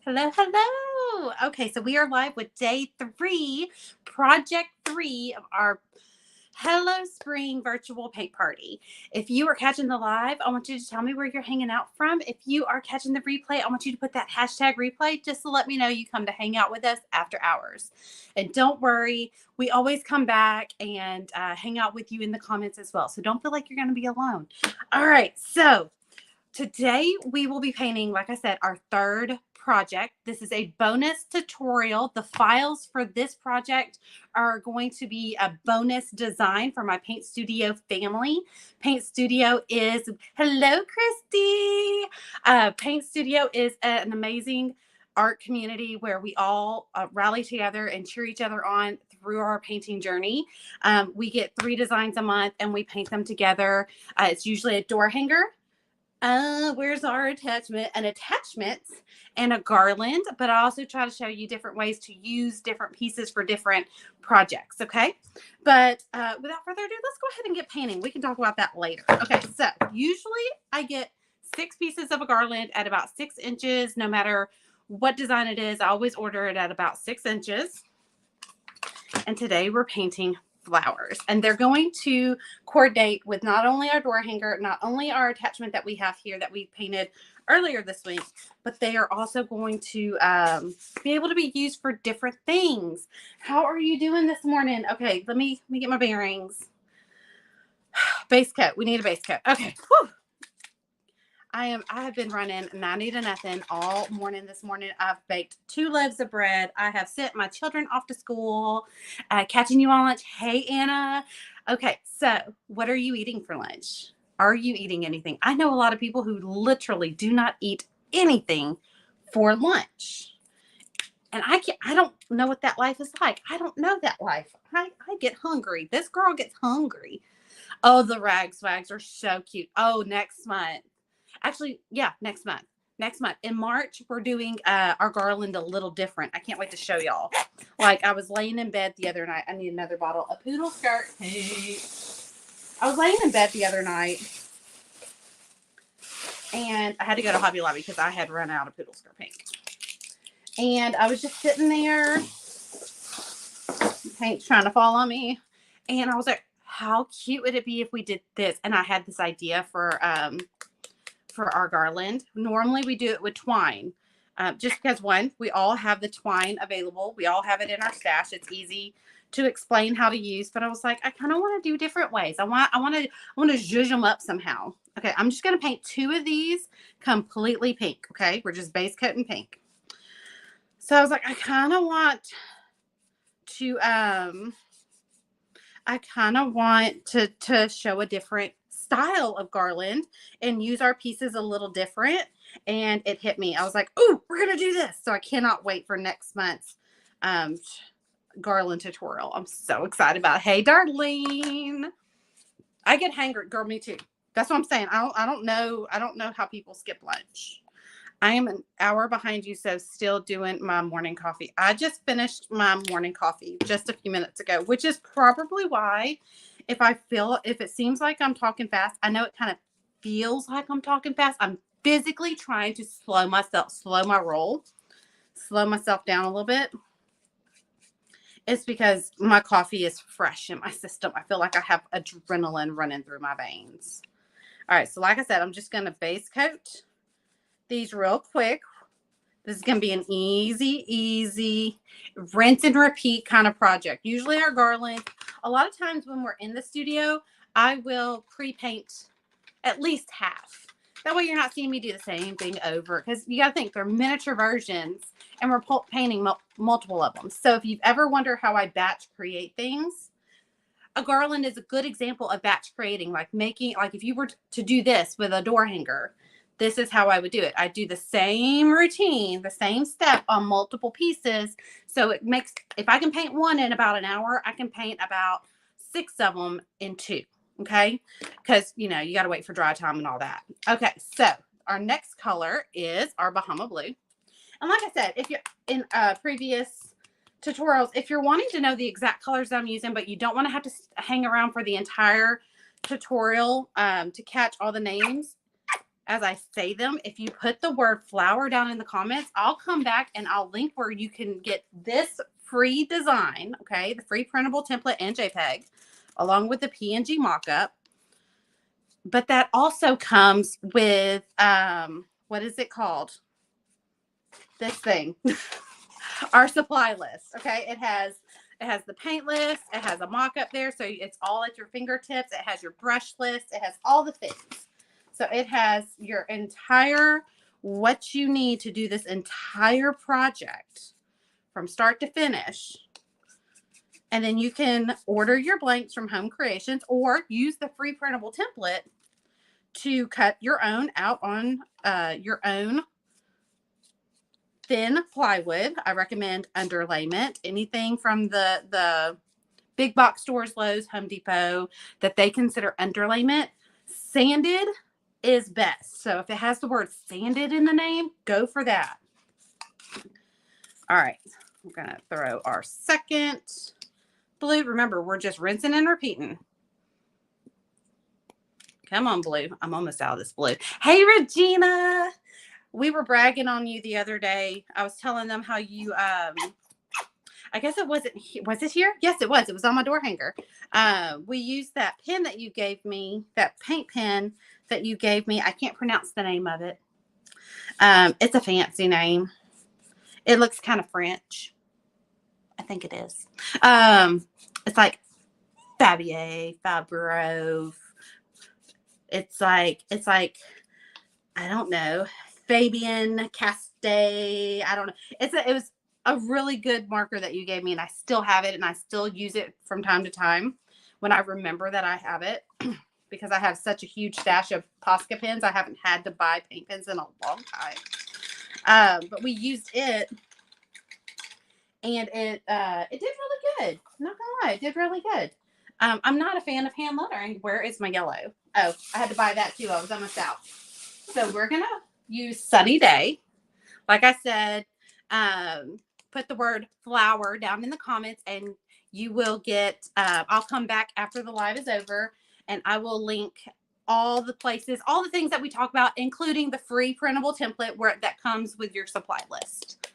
Hello, hello. Okay, so we are live with day 3, project 3 of our Hello Spring virtual paint party. If you are catching the live, I want you to tell me where you're hanging out from. If you are catching the replay, I want you to put that hashtag replay just to let me know you come to hang out with us after hours. And don't worry, we always come back and hang out with you in the comments as well. So don't feel like you're going to be alone. All right, so today we will be painting, like I said, our third project. This is a bonus tutorial. The files for this project are going to be a bonus design for my Paint Studio family. Paint Studio is, hello, Christy. Paint Studio is an amazing art community where we all rally together and cheer each other on through our painting journey. We get 3 designs a month and we paint them together. It's usually a door hanger. Where's our attachment? An attachment and a garland, but I also try to show you different ways to use different pieces for different projects, okay? But without further ado, let's go ahead and get painting. We can talk about that later. Okay, so usually I get 6 pieces of a garland at about 6 inches, no matter what design it is. I always order it at about 6 inches. And today we're painting flowers, and they're going to coordinate with not only our door hanger, not only our attachment that we have here that we painted earlier this week, but they are also going to be able to be used for different things. How are you doing this morning? Okay, let me get my bearings. Base coat. We need a base coat. Okay. Whew. I have been running 90 to nothing all morning this morning. I've baked 2 loaves of bread. I have sent my children off to school, catching you on lunch. Hey, Anna. Okay, so what are you eating for lunch? Are you eating anything? I know a lot of people who literally do not eat anything for lunch. And I don't know what that life is like. I don't know that life. I get hungry. This girl gets hungry. Oh, the rag swags are so cute. Oh, next month. Actually, yeah, next month. Next month. In March, we're doing our garland a little different. I can't wait to show y'all. Like, I was laying in bed the other night. I need another bottle. A poodle skirt. Hey. I was laying in bed the other night, and I had to go to Hobby Lobby because I had run out of poodle skirt paint. And I was just sitting there, paint's trying to fall on me. And I was like, how cute would it be if we did this? And I had this idea for our garland. Normally we do it with twine, just because, one, we all have the twine available. We all have it in our stash. It's easy to explain how to use, but I was like, I kind of want to do different ways. I want to zhuzh them up somehow. Okay, I'm just going to paint 2 of these completely pink. Okay, we're just base coating pink. So I was like, I kind of want to show a different style of garland and use our pieces a little different. And it hit me. I was like, oh, we're going to do this. So I cannot wait for next month's garland tutorial. I'm so excited about it. Hey, Darlene. I get hangry. Girl, me too. That's what I'm saying. I don't know how people skip lunch. I am an hour behind you, so still doing my morning coffee. I just finished my morning coffee just a few minutes ago, which is probably why if it seems like I'm talking fast, I know it kind of feels like I'm talking fast. I'm physically trying to slow my roll, slow myself down a little bit. It's because my coffee is fresh in my system. I feel like I have adrenaline running through my veins. All right, so like I said, I'm just going to base coat these real quick. This is going to be an easy rinse and repeat kind of project. Usually our garland, a lot of times when we're in the studio, I will pre-paint at least half. That way you're not seeing me do the same thing over, because you got to think they're miniature versions and we're painting multiple of them. So if you've ever wondered how I batch create things, a garland is a good example of batch creating, like if you were to do this with a door hanger, this is how I would do it. I do the same routine, the same step on multiple pieces. So it makes, if I can paint one in about an hour, I can paint about 6 of them in 2. Okay. Because, you got to wait for dry time and all that. Okay. So our next color is our Bahama Blue. And like I said, if you're in previous tutorials, if you're wanting to know the exact colors I'm using, but you don't want to have to hang around for the entire tutorial to catch all the names, as I say them, if you put the word flower down in the comments, I'll come back and I'll link where you can get this free design, okay, the free printable template and JPEG, along with the PNG mockup. But that also comes with, what is it called? This thing, our supply list, okay? It has the paint list, it has a mock-up there, so it's all at your fingertips. It has your brush list, it has all the things. So it has your entire, what you need to do this entire project from start to finish. And then you can order your blanks from Home Creations or use the free printable template to cut your own out on your own thin plywood. I recommend underlayment, anything from the big box stores, Lowe's, Home Depot, that they consider underlayment. Sanded is best. So if it has the word sanded in the name, go for that. All right, we're gonna throw our second blue. Remember, we're just rinsing and repeating. Come on, blue. I'm almost out of this blue. Hey, Regina. We were bragging on you the other day. I was telling them how you, I guess it wasn't, was it here? Yes, it was. It was on my door hanger. We used that pen that you gave me, that paint pen that you gave me. I can't pronounce the name of it. It's a fancy name. It looks kind of French. I think it is. It's like Fabro. It's like, I don't know, Fabian Castell. I don't know. It was a really good marker that you gave me, and I still have it, and I still use it from time to time when I remember that I have it, because I have such a huge stash of Posca pens. I haven't had to buy paint pens in a long time. But we used it, and it did really good. I'm not gonna lie, it did really good. I'm not a fan of hand lettering. Where is my yellow? Oh, I had to buy that too. I was almost out. So we're gonna use Sunny Day. Like I said, put the word flower down in the comments, and you will get, I'll come back after the live is over, and I will link all the places, all the things that we talk about, including the free printable template that comes with your supply list.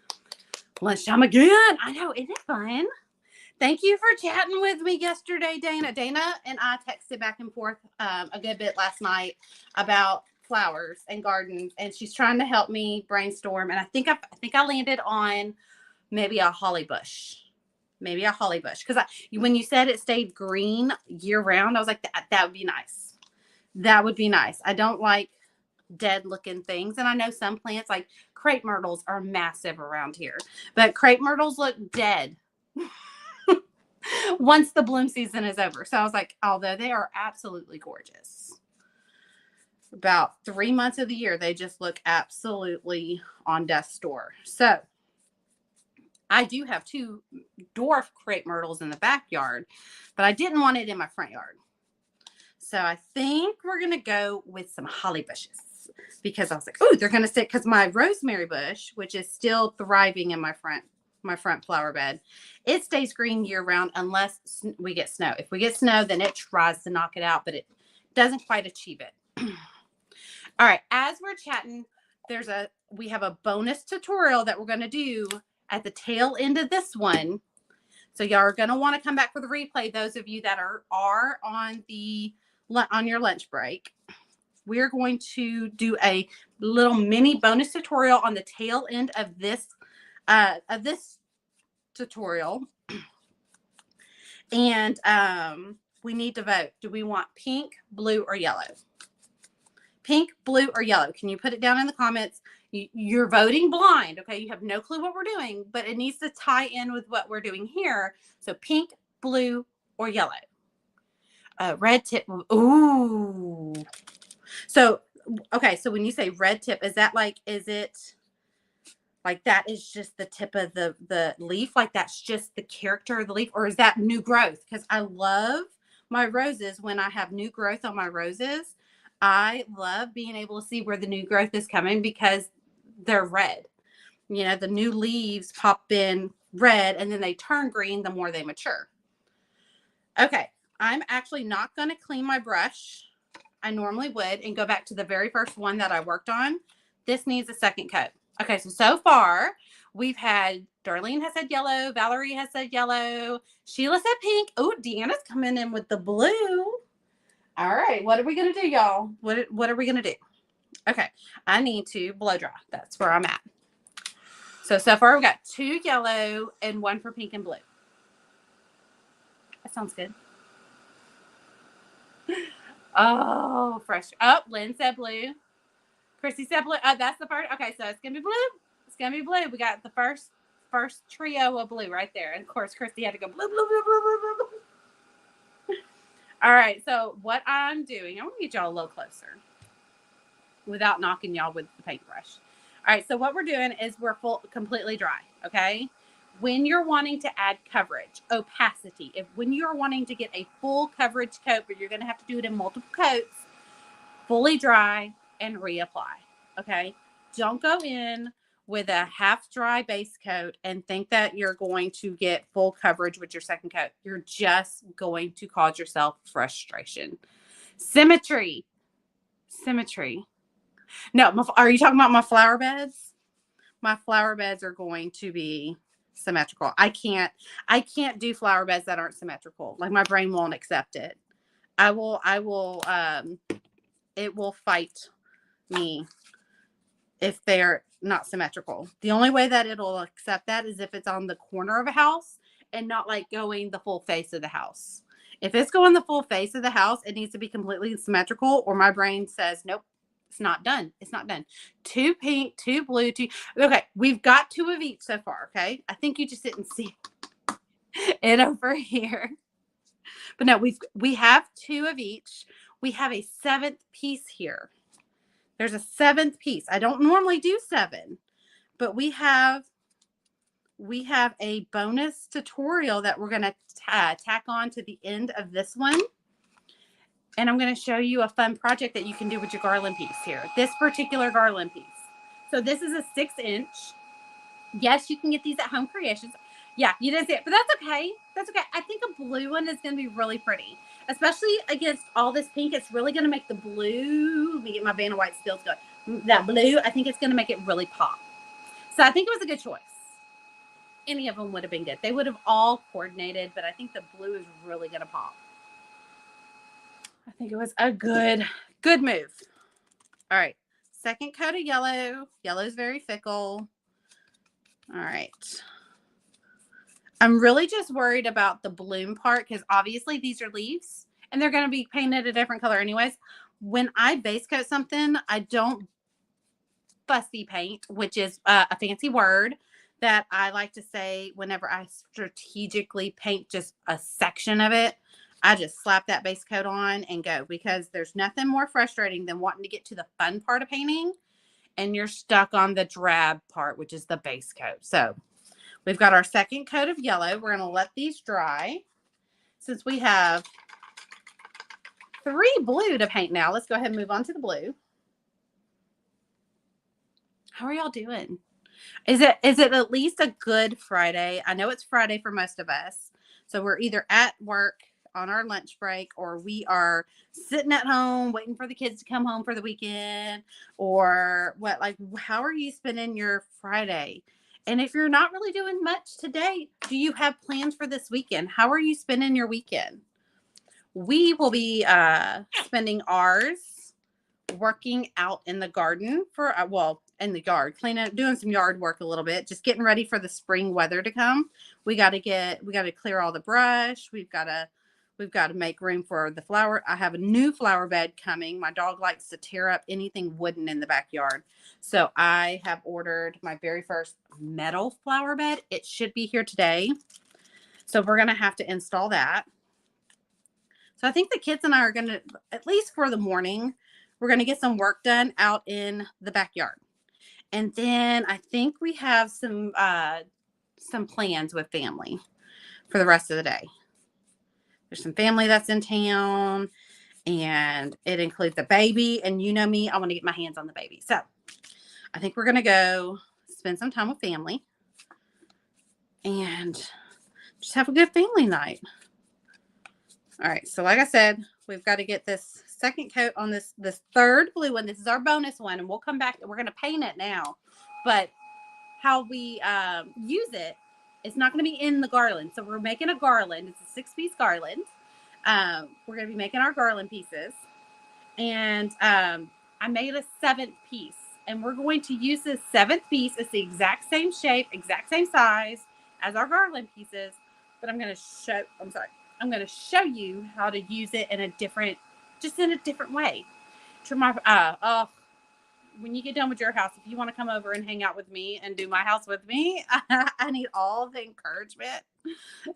Lunchtime again. I know, isn't it fun? Thank you for chatting with me yesterday, Dana. Dana and I texted back and forth a good bit last night about flowers and gardens, and she's trying to help me brainstorm. And I think I landed on maybe a holly bush. Because when you said it stayed green year round, I was like, that would be nice. That would be nice. I don't like dead looking things. And I know some plants like crepe myrtles are massive around here, but crepe myrtles look dead once the bloom season is over. So I was like, although they are absolutely gorgeous, about 3 months of the year, they just look absolutely on death's door. So I do have 2 dwarf crepe myrtles in the backyard, but I didn't want it in my front yard. So I think we're going to go with some holly bushes, because I was like, oh, they're going to sit, because my rosemary bush, which is still thriving in my front flower bed, it stays green year round unless we get snow. If we get snow, then it tries to knock it out, but it doesn't quite achieve it. All right, as we're chatting, we have a bonus tutorial that we're going to do at the tail end of this one. So y'all are going to want to come back for the replay, those of you that are on your lunch break. We're going to do a little mini bonus tutorial on the tail end of this tutorial. And we need to vote. Do we want pink, blue, or yellow? Pink, blue, or yellow? Can you put it down in the comments? You're voting blind, okay? You have no clue what we're doing, but it needs to tie in with what we're doing here. So pink, blue, or yellow. Red tip. Ooh. So, okay. So when you say red tip, is it like that is just the tip of the leaf? Like that's just the character of the leaf? Or is that new growth? Because I love my roses. When I have new growth on my roses, I love being able to see where the new growth is coming, because they're red. You know, the new leaves pop in red and then they turn green the more they mature. Okay. I'm actually not going to clean my brush I normally would and go back to the very first one that I worked on. This needs a second coat. Okay, so far we've had, Darlene has said yellow, Valerie has said yellow, Sheila said pink. Oh, Deanna's coming in with the blue. All right, what are we going to do, y'all? What are we going to do? Okay, I need to blow dry. That's where I'm at. So far we've got 2 yellow and 1 for pink and blue. That sounds good. Oh, fresh. Oh, Lynn said blue. Chrissy said blue. That's the first. Okay, so it's going to be blue. It's going to be blue. We got the first trio of blue right there. And, of course, Chrissy had to go blue, blue, blue, blue, blue, blue. All right, so what I'm doing, I want to get y'all a little closer without knocking y'all with the paintbrush. All right, so what we're doing is we're completely dry, okay? When you're wanting to add coverage, opacity, when you're wanting to get a full coverage coat, but you're going to have to do it in multiple coats, fully dry and reapply, okay? Don't go in with a half dry base coat and think that you're going to get full coverage with your second coat. You're just going to cause yourself frustration. Symmetry. No, are you talking about my flower beds? My flower beds are going to be symmetrical. I can't do flower beds that aren't symmetrical. Like, my brain won't accept it. It will fight me if they're not symmetrical. The only way that it'll accept that is if it's on the corner of a house and not like going the full face of the house. If it's going the full face of the house, it needs to be completely symmetrical, or my brain says, nope, it's not done. It's not done. 2 pink, 2 blue, 2. Okay, we've got 2 of each so far, okay? I think you just didn't see it over here. But no, we have 2 of each. We have a 7th piece here. There's a 7th piece. I don't normally do 7, but we have a bonus tutorial that we're going to tack on to the end of this one. And I'm going to show you a fun project that you can do with your garland piece here. This particular garland piece. So this is a 6-inch. Yes, you can get these at Home Creations. Yeah, you didn't see it, but that's okay. That's okay. I think a blue one is going to be really pretty, especially against all this pink. It's really going to make the blue. Let me get my Vanna White skills going. That blue, I think it's going to make it really pop. So I think it was a good choice. Any of them would have been good. They would have all coordinated, but I think the blue is really going to pop. I think it was a good move. All right. Second coat of yellow. Yellow is very fickle. All right. I'm really just worried about the bloom part because obviously these are leaves and they're going to be painted a different color anyways. When I base coat something, I don't fussy paint, which is a fancy word that I like to say whenever I strategically paint just a section of it. I just slap that base coat on and go, because there's nothing more frustrating than wanting to get to the fun part of painting and you're stuck on the drab part, which is the base coat. So we've got our second coat of yellow. We're going to let these dry. Since we have 3 blue to paint now, let's go ahead and move on to the blue. How are y'all doing? Is it at least a good Friday? I know it's Friday for most of us. So we're either at work on our lunch break, or we are sitting at home waiting for the kids to come home for the weekend, or what? Like, how are you spending your Friday? And if you're not really doing much today, do you have plans for this weekend? How are you spending your weekend? We will be spending ours working out in the garden for, in the yard, doing some yard work a little bit, just getting ready for the spring weather to come. We got to clear all the brush. We've got to make room for the flower. I have a new flower bed coming. My dog likes to tear up anything wooden in the backyard. So I have ordered my very first metal flower bed. It should be here today. So we're going to have to install that. So I think the kids and I are going to, at least for the morning, we're going to get some work done out in the backyard. And then I think we have some plans with family for the rest of the day. There's some family that's in town, and it includes the baby. And you know me, I want to get my hands on the baby. So I think we're going to go spend some time with family and just have a good family night. All right. So like I said, we've got to get this second coat on this third blue one. This is our bonus one, and we'll come back. We're going to paint it now. But how we use it, it's not going to be in the garland. So we're making a garland. It's a 6-piece garland. We're going to be making our garland pieces. And I made a 7th piece. And we're going to use this 7th piece. It's the exact same shape, exact same size as our garland pieces. But I'm going to show you how to use it in a different way. When you get done with your house, if you want to come over and hang out with me and do my house with me, I need all the encouragement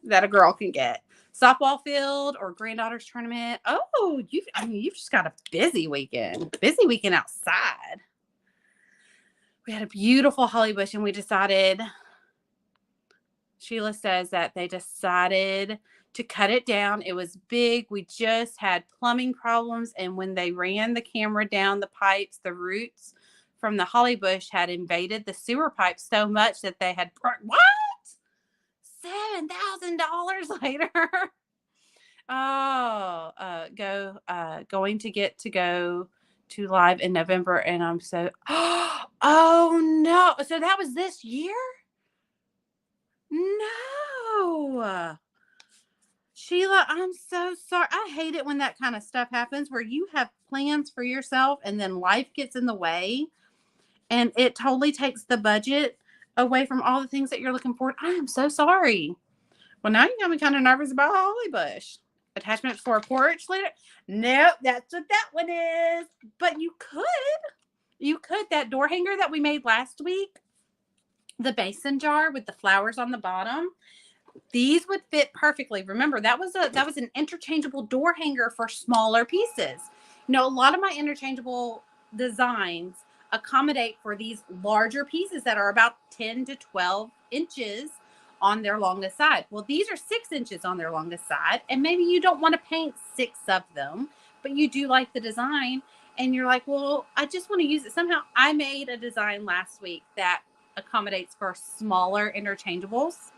that a girl can get. Softball field or granddaughter's tournament. Oh, you've just got a busy weekend outside. We had a beautiful holly bush, and we decided, Sheila says that they decided to cut it down. It was big. We just had plumbing problems. And when they ran the camera down the pipes, the roots from the holly bush had invaded the sewer pipe so much that they had, what? $7,000 later. Going to get to go to live in November. And I'm so, oh no. So that was this year? No. Sheila, I'm so sorry. I hate it when that kind of stuff happens where you have plans for yourself and then life gets in the way and it totally takes the budget away from all the things that you're looking for. I am so sorry. Well, now you got me kind of nervous about a holly bush. Attachment for a porch later? Nope, that's what that one is. But you could. That door hanger that we made last week, the mason jar with the flowers on the bottom, these would fit perfectly. Remember, that was an interchangeable door hanger for smaller pieces. A lot of my interchangeable designs accommodate for these larger pieces that are about 10 to 12 inches on their longest side. Well, these are 6 inches on their longest side, and maybe you don't want to paint 6 of them, but you do like the design, and you're like, well, I just want to use it. Somehow I made a design last week that accommodates for smaller interchangeables.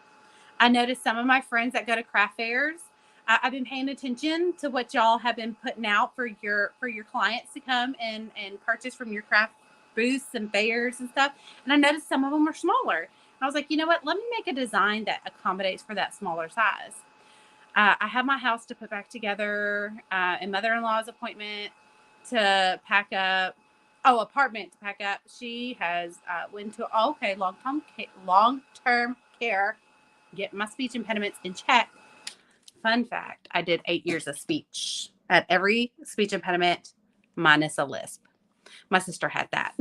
I noticed some of my friends that go to craft fairs, I've been paying attention to what y'all have been putting out for your clients to come and purchase from your craft booths and fairs and stuff. And I noticed some of them are smaller. And I was like, you know what? Let me make a design that accommodates for that smaller size. I have my house to put back together, and mother-in-law's appointment to pack up. Oh, apartment to pack up. She has went to long-term care. Get my speech impediments in check. Fun fact, I did 8 years of speech at every speech impediment minus a lisp. My sister had that.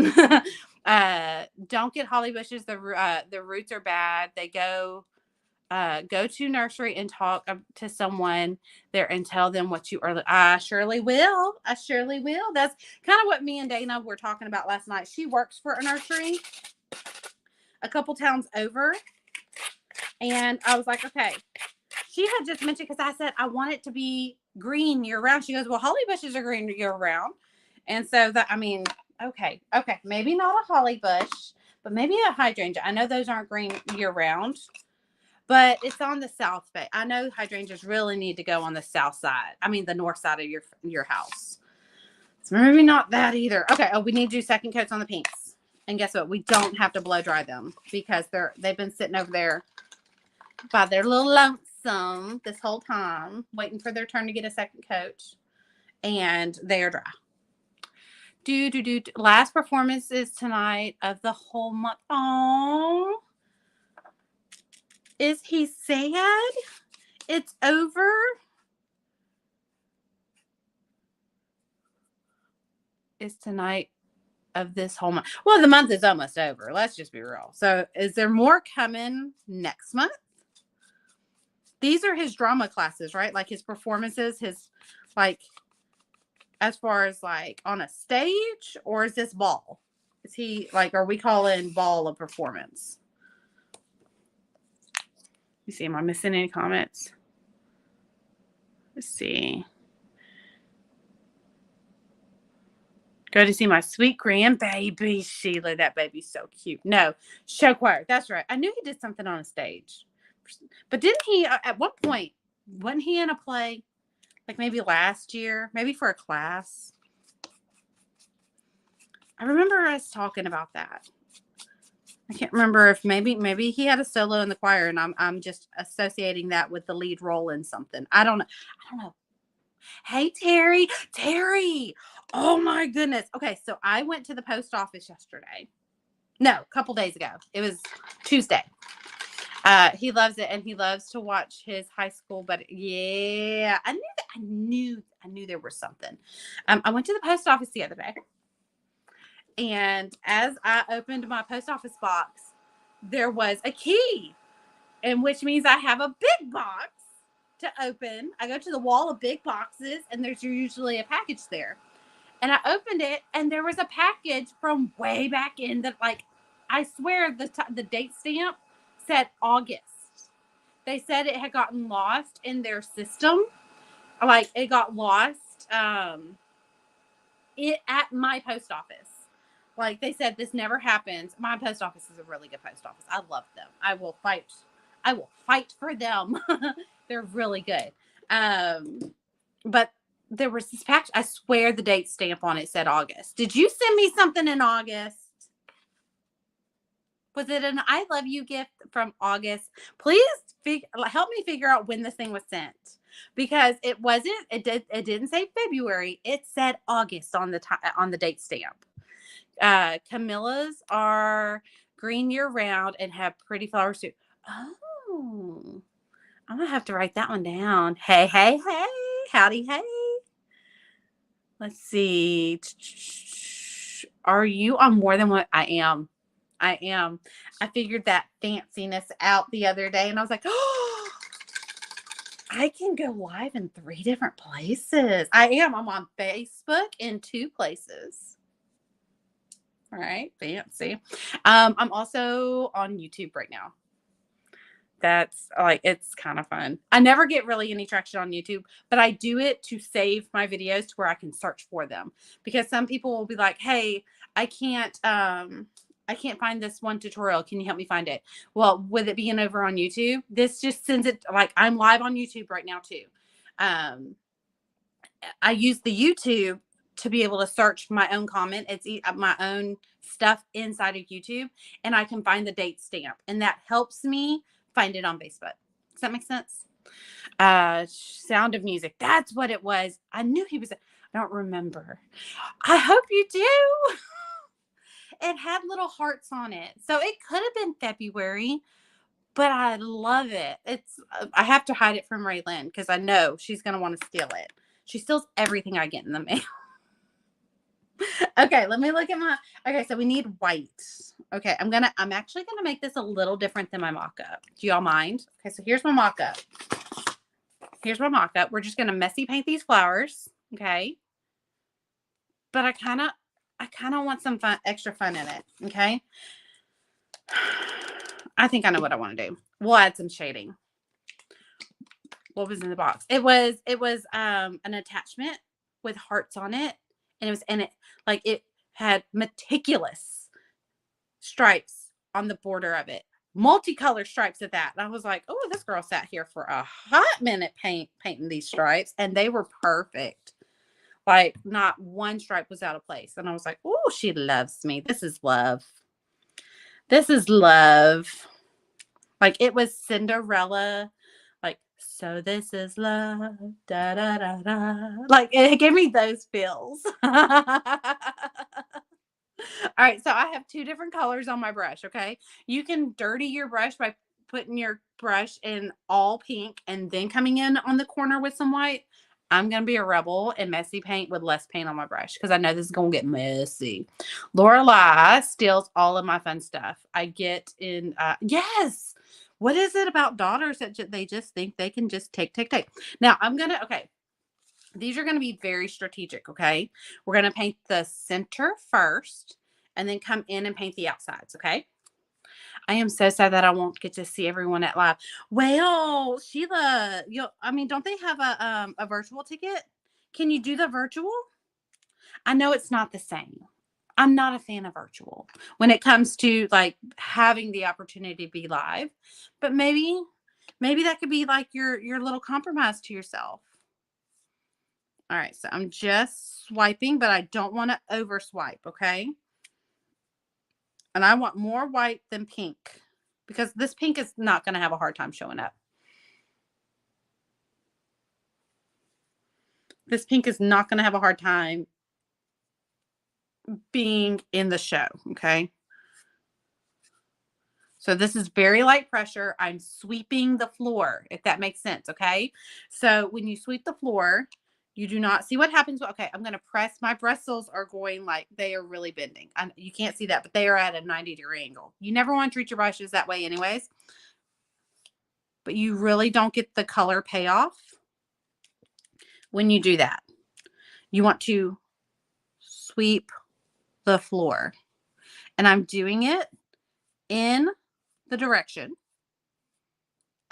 Don't get holly bushes. The roots are bad. They go to nursery and talk to someone there and tell them what you are. I surely will. That's kind of what me and Dana were talking about last night. She works for a nursery a couple towns over. And I was like, okay. She had just mentioned, because I said, I want it to be green year round. She goes, well, holly bushes are green year round. And so okay. Maybe not a holly bush, but maybe a hydrangea. I know those aren't green year round, but it's on the south bay. I know hydrangeas really need to go on the south side. The north side of your house. So maybe not that either. Okay. Oh, we need to do second coats on the pinks. And guess what? We don't have to blow dry them because they've been sitting over there by their little lonesome this whole time, waiting for their turn to get a second coat, and they are dry. Last performance is tonight of the whole month. Oh, is he sad? It's over. It's tonight of this whole month. Well, the month is almost over. Let's just be real. So, is there more coming next month? These are his drama classes, right? Like his performances, as far as on a stage, or is this ball? Is he are we calling ball a performance? Let me see. Am I missing any comments? Let's see. Go to see my sweet grandbaby, Sheila. That baby's so cute. No, show choir. That's right. I knew he did something on a stage. But didn't he, at one point, wasn't he in a play? like maybe last year, maybe for a class. I remember us talking about that. I can't remember if maybe he had a solo in the choir, and I'm just associating that with the lead role in something. I don't know. I don't know. Hey Terry, Terry. Oh my goodness. Okay, so I went to the post office yesterday. No, a couple days ago. It was Tuesday. He loves it, and he loves to watch his high school. But yeah, I knew there was something. I went to the post office the other day, and as I opened my post office box, there was a key, and which means I have a big box to open. I go to the wall of big boxes, and there's usually a package there. And I opened it, and there was a package from way back in the, like, I swear the date stamp said August. They said it had gotten lost in their system. Like, it got lost it at my post office. Like, they said this never happens. My post office is a really good post office. I love them. I will fight for them. They're really good. But there was this package. I swear the date stamp on it said August. Did you send me something in August? Was it an I love you gift from August? Please help me figure out when this thing was sent, because it wasn't. It didn't say February. It said August on the date stamp. Camilla's are green year round and have pretty flowers too. Oh, I'm gonna have to write that one down. Hey, hey, hey, howdy, hey. Let's see. Are you on more than one? I am. I figured that fanciness out the other day, and I was like, oh, I can go live in 3 different places. I am. I'm on Facebook in 2 places. All right, fancy. I'm also on YouTube right now. That's like, it's kind of fun. I never get really any traction on YouTube, but I do it to save my videos to where I can search for them, because some people will be like, hey, I can't find this one tutorial. Can you help me find it? Well, with it being over on YouTube, this just sends it, like, I'm live on YouTube right now too. I use the YouTube to be able to search my own comment. It's my own stuff inside of YouTube, and I can find the date stamp, and that helps me find it on Facebook. Does that make sense? Sound of Music. That's what it was. I knew he was. I don't remember. I hope you do. It had little hearts on it, so it could have been February, but I love it. It's. I have to hide it from Raylan because I know she's gonna want to steal it. She steals everything I get in the mail. Okay, let me look at my. Okay, so we need white. Okay, I'm actually gonna make this a little different than my mock-up. Do y'all mind? Okay, so here's my mock-up. We're just gonna messy paint these flowers. Okay. But I kind of want some extra fun in it. Okay. I think I know what I want to do. We'll add some shading. What was in the box? It was an attachment with hearts on it, and it was in it, like, it had meticulous stripes on the border of it, multicolored stripes at that. And I was like, oh, this girl sat here for a hot minute painting these stripes, and they were perfect. Like, not one stripe was out of place. And I was like, oh, she loves me. This is love. Like, it was Cinderella. Like, so this is love. Da da da da. Like, it gave me those feels. All right, so I have 2 different colors on my brush. Okay, you can dirty your brush by putting your brush in all pink and then coming in on the corner with some white. I'm gonna be a rebel and messy paint with less paint on my brush because I know this is gonna get messy. Lorelai steals all of my fun stuff. I get in. Yes. What is it about daughters that they just think they can just take? Now okay. These are going to be very strategic. Okay. We're going to paint the center first and then come in and paint the outsides. Okay. I am so sad that I won't get to see everyone at live. Well, Sheila, don't they have a virtual ticket? Can you do the virtual? I know it's not the same. I'm not a fan of virtual when it comes to, like, having the opportunity to be live, but maybe that could be like your little compromise to yourself. All right, so I'm just swiping, but I don't want to over swipe, okay? And I want more white than pink because this pink is not going to have a hard time showing up. This pink is not going to have a hard time being in the show, okay? So this is very light pressure. I'm sweeping the floor, if that makes sense, okay? So when you sweep the floor, you do not see what happens. Okay, I'm going to press. My bristles are going like they are really bending. You can't see that, but they are at a 90-degree angle. You never want to treat your brushes that way anyways. But you really don't get the color payoff when you do that. You want to sweep the floor. And I'm doing it in the direction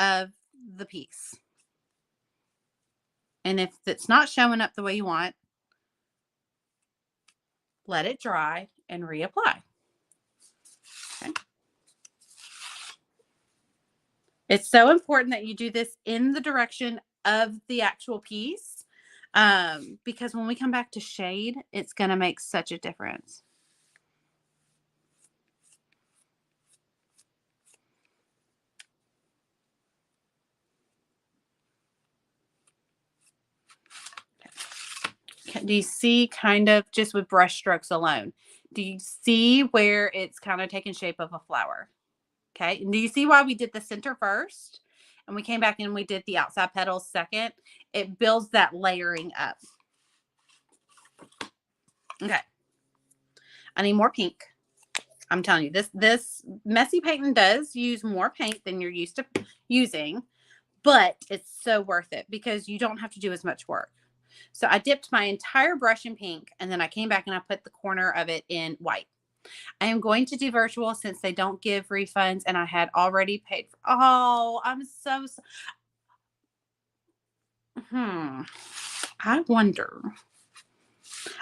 of the piece. And if it's not showing up the way you want, let it dry and reapply. Okay. It's so important that you do this in the direction of the actual piece because when we come back to shade, it's going to make such a difference. Do you see kind of just with brush strokes alone? Do you see where it's kind of taking shape of a flower? Okay. And do you see why we did the center first? And we came back and we did the outside petals second? It builds that layering up. Okay. I need more pink. I'm telling you, this messy painting does use more paint than you're used to using, but it's so worth it because you don't have to do as much work. So I dipped my entire brush in pink, and then I came back and I put the corner of it in white. I am going to do virtual since they don't give refunds, and I had already paid for. Oh, I'm so. I wonder.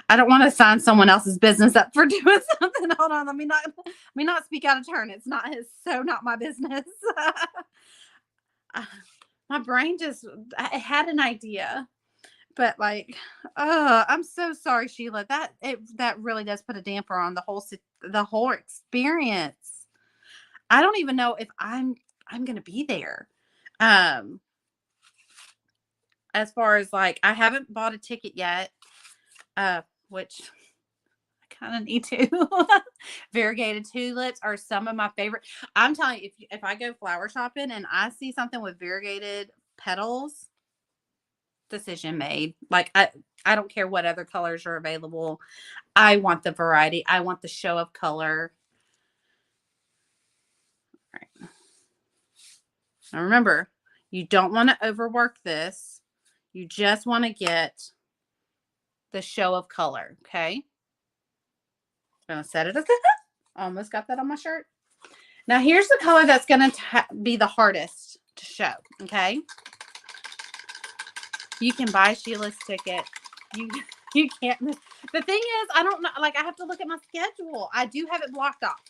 I don't want to sign someone else's business up for doing something. Hold on, let me not speak out of turn. It's not not my business. My brain just I had an idea. But like, I'm so sorry, Sheila. That really does put a damper on the whole experience. I don't even know if I'm gonna be there. As far as like, I haven't bought a ticket yet, which I kind of need to. Variegated tulips are some of my favorite. I'm telling you, if I go flower shopping and I see something with variegated petals, decision made. Like I don't care what other colors are available. I want the variety. I want the show of color. All right. Now remember, you don't want to overwork this. You just want to get the show of color. Okay. I'm going to set it aside. Almost got that on my shirt. Now here's the color that's going to be the hardest to show. Okay. You can buy Sheila's ticket. You can't. The thing is, I don't know. Like, I have to look at my schedule. I do have it blocked off.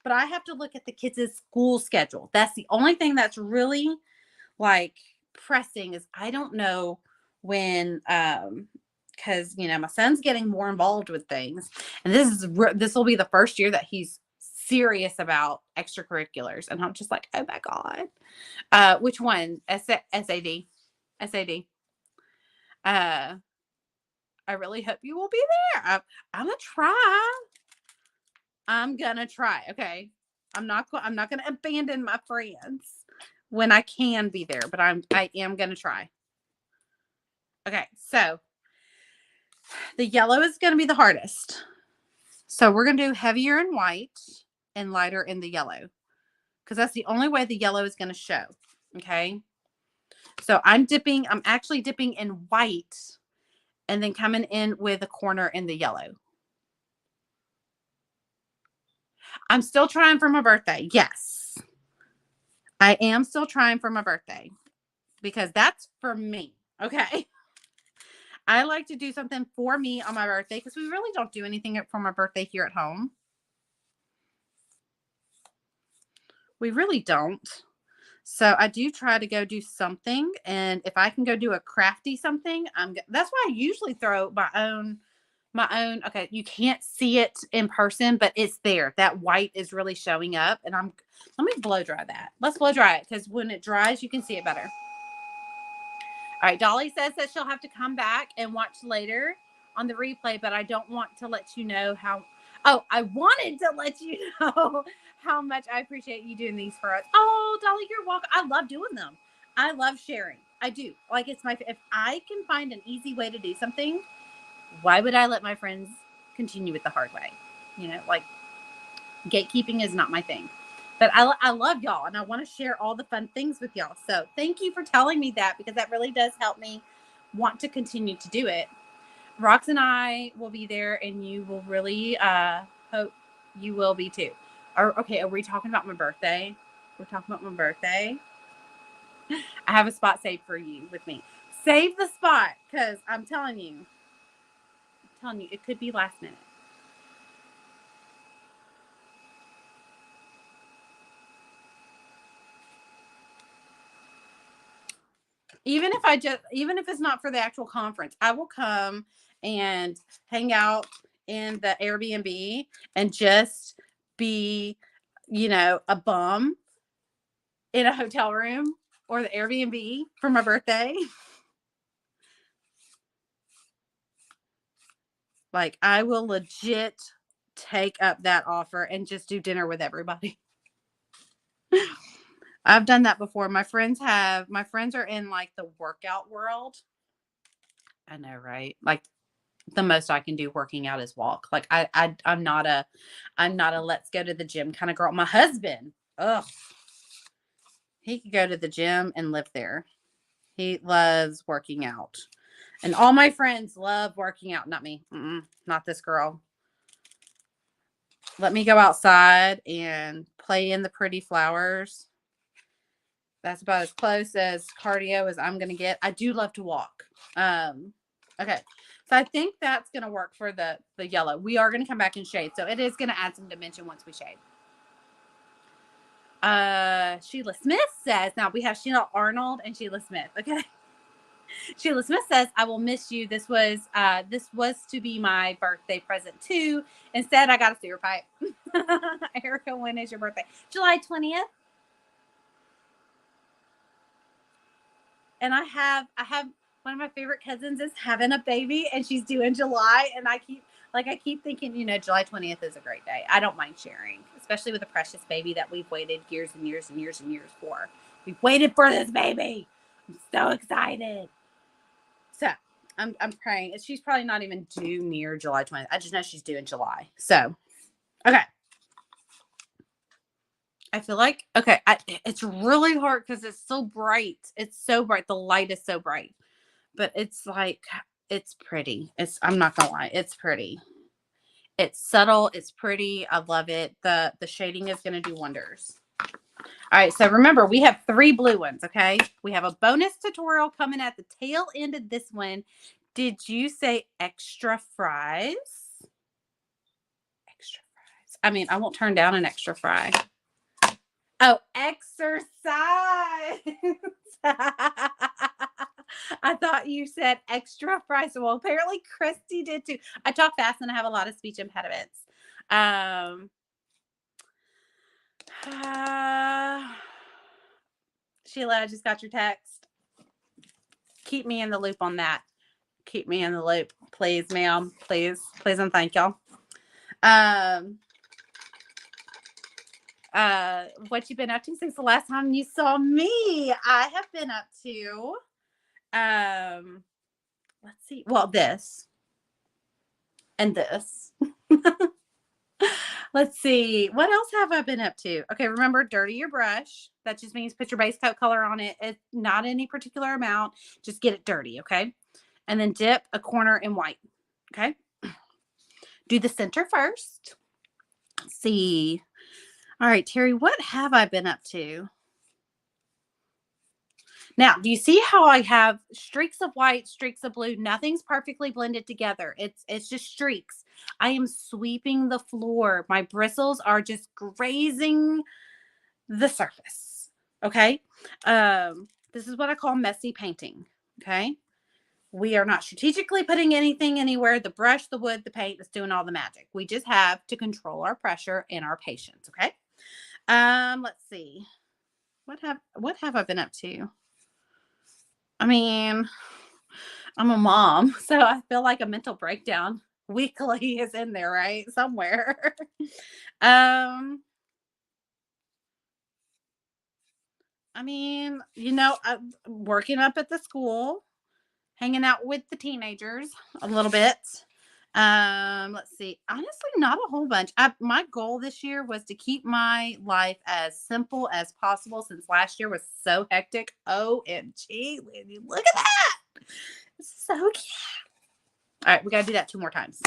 But I have to look at the kids' school schedule. That's the only thing that's really like pressing is I don't know when, because my son's getting more involved with things, and this will be the first year that he's serious about extracurriculars, and I'm just like, oh my god, which one? SAD. I really hope you will be there. I'm gonna try. Okay. I'm not gonna abandon my friends when I can be there, but I am gonna try. Okay, so the yellow is gonna be the hardest. So we're gonna do heavier in white and lighter in the yellow, because that's the only way the yellow is gonna show. Okay. So I'm actually dipping in white and then coming in with a corner in the yellow. I'm still trying for my birthday. Yes. I am still trying for my birthday because that's for me. Okay. I like to do something for me on my birthday because we really don't do anything for my birthday here at home. We really don't. So I do try to go do something, and if I can go do a crafty something, that's why I usually throw my own. Okay, you can't see it in person, but it's there. That white is really showing up, and let me blow dry that. Let's blow dry it, because when it dries, you can see it better. All right, Dolly says that she'll have to come back and watch later on the replay, but I don't want to let you know how. Oh, I wanted to let you know how much I appreciate you doing these for us. Oh, Dolly, you're welcome. I love doing them. I love sharing. I do. Like, it's my, if I can find an easy way to do something, why would I let my friends continue it the hard way? Like, gatekeeping is not my thing. But I love y'all, and I want to share all the fun things with y'all. So thank you for telling me that, because that really does help me want to continue to do it. Rox and I will be there, and you will really hope you will be too. Okay, are we talking about my birthday? We're talking about my birthday. I have a spot saved for you with me. Save the spot, because I'm telling you, it could be last minute. Even if it's not for the actual conference, I will come and hang out in the Airbnb and just be, a bum in a hotel room or the Airbnb for my birthday. Like, I will legit take up that offer and just do dinner with everybody. I've done that before. My friends are in like the workout world. I know, right? Like, the most I can do working out is walk. Like, I'm not a let's go to the gym kind of girl. My husband, ugh, he could go to the gym and live there. He loves working out. And all my friends love working out. Not me. Not this girl. Let me go outside and play in the pretty flowers. That's about as close as cardio as I'm going to get. I do love to walk. Okay. So I think that's going to work for the yellow. We are going to come back and shade. So it is going to add some dimension once we shade. Sheila Smith says, now we have Sheila Arnold and Sheila Smith. Okay. Sheila Smith says, I will miss you. This was to be my birthday present too. Instead, I got a sewer pipe. Erica, when is your birthday? July 20th. And I have one of my favorite cousins is having a baby, and she's due in July. And I keep thinking, July 20th is a great day. I don't mind sharing, especially with a precious baby that we've waited years and years and years and years for. We've waited for this baby. I'm so excited. So I'm praying. She's probably not even due near July 20th. I just know she's due in July. So, okay. I feel like, okay, it's really hard because it's so bright. It's so bright. The light is so bright. But it's like, it's pretty. I'm not gonna lie, it's pretty. It's subtle, it's pretty. I love it. The shading is gonna do wonders. All right, so remember, we have 3 blue ones, okay? We have a bonus tutorial coming at the tail end of this one. Did you say extra fries? Extra fries. I mean, I won't turn down an extra fry. Oh, exercise. I thought you said extra fries. Well, apparently Christy did too. I talk fast and I have a lot of speech impediments. Sheila, I just got your text. Keep me in the loop on that. Keep me in the loop, please, ma'am. Please, and thank y'all. What you been up to since the last time you saw me? I have been up to, let's see. Well, this and this. Let's see. What else have I been up to? Okay, remember, dirty your brush. That just means put your base coat color on it. It's not any particular amount. Just get it dirty, okay? And then dip a corner in white, okay? Do the center first. Let's see. All right, Terry, what have I been up to? Now, do you see how I have streaks of white, streaks of blue? Nothing's perfectly blended together. It's just streaks. I am sweeping the floor. My bristles are just grazing the surface. Okay. This is what I call messy painting. Okay. We are not strategically putting anything anywhere. The brush, the wood, the paint is doing all the magic. We just have to control our pressure and our patience. Okay. Let's see. What have I been up to? I mean, I'm a mom, so I feel like a mental breakdown weekly is in there, right? Somewhere. um, I mean, I'm working up at the school, hanging out with the teenagers a little bit. Let's see. Honestly, not a whole bunch. My goal this year was to keep my life as simple as possible since last year was so hectic. OMG, Lindy, look at that. It's so cute. All right, we got to do that 2 more times.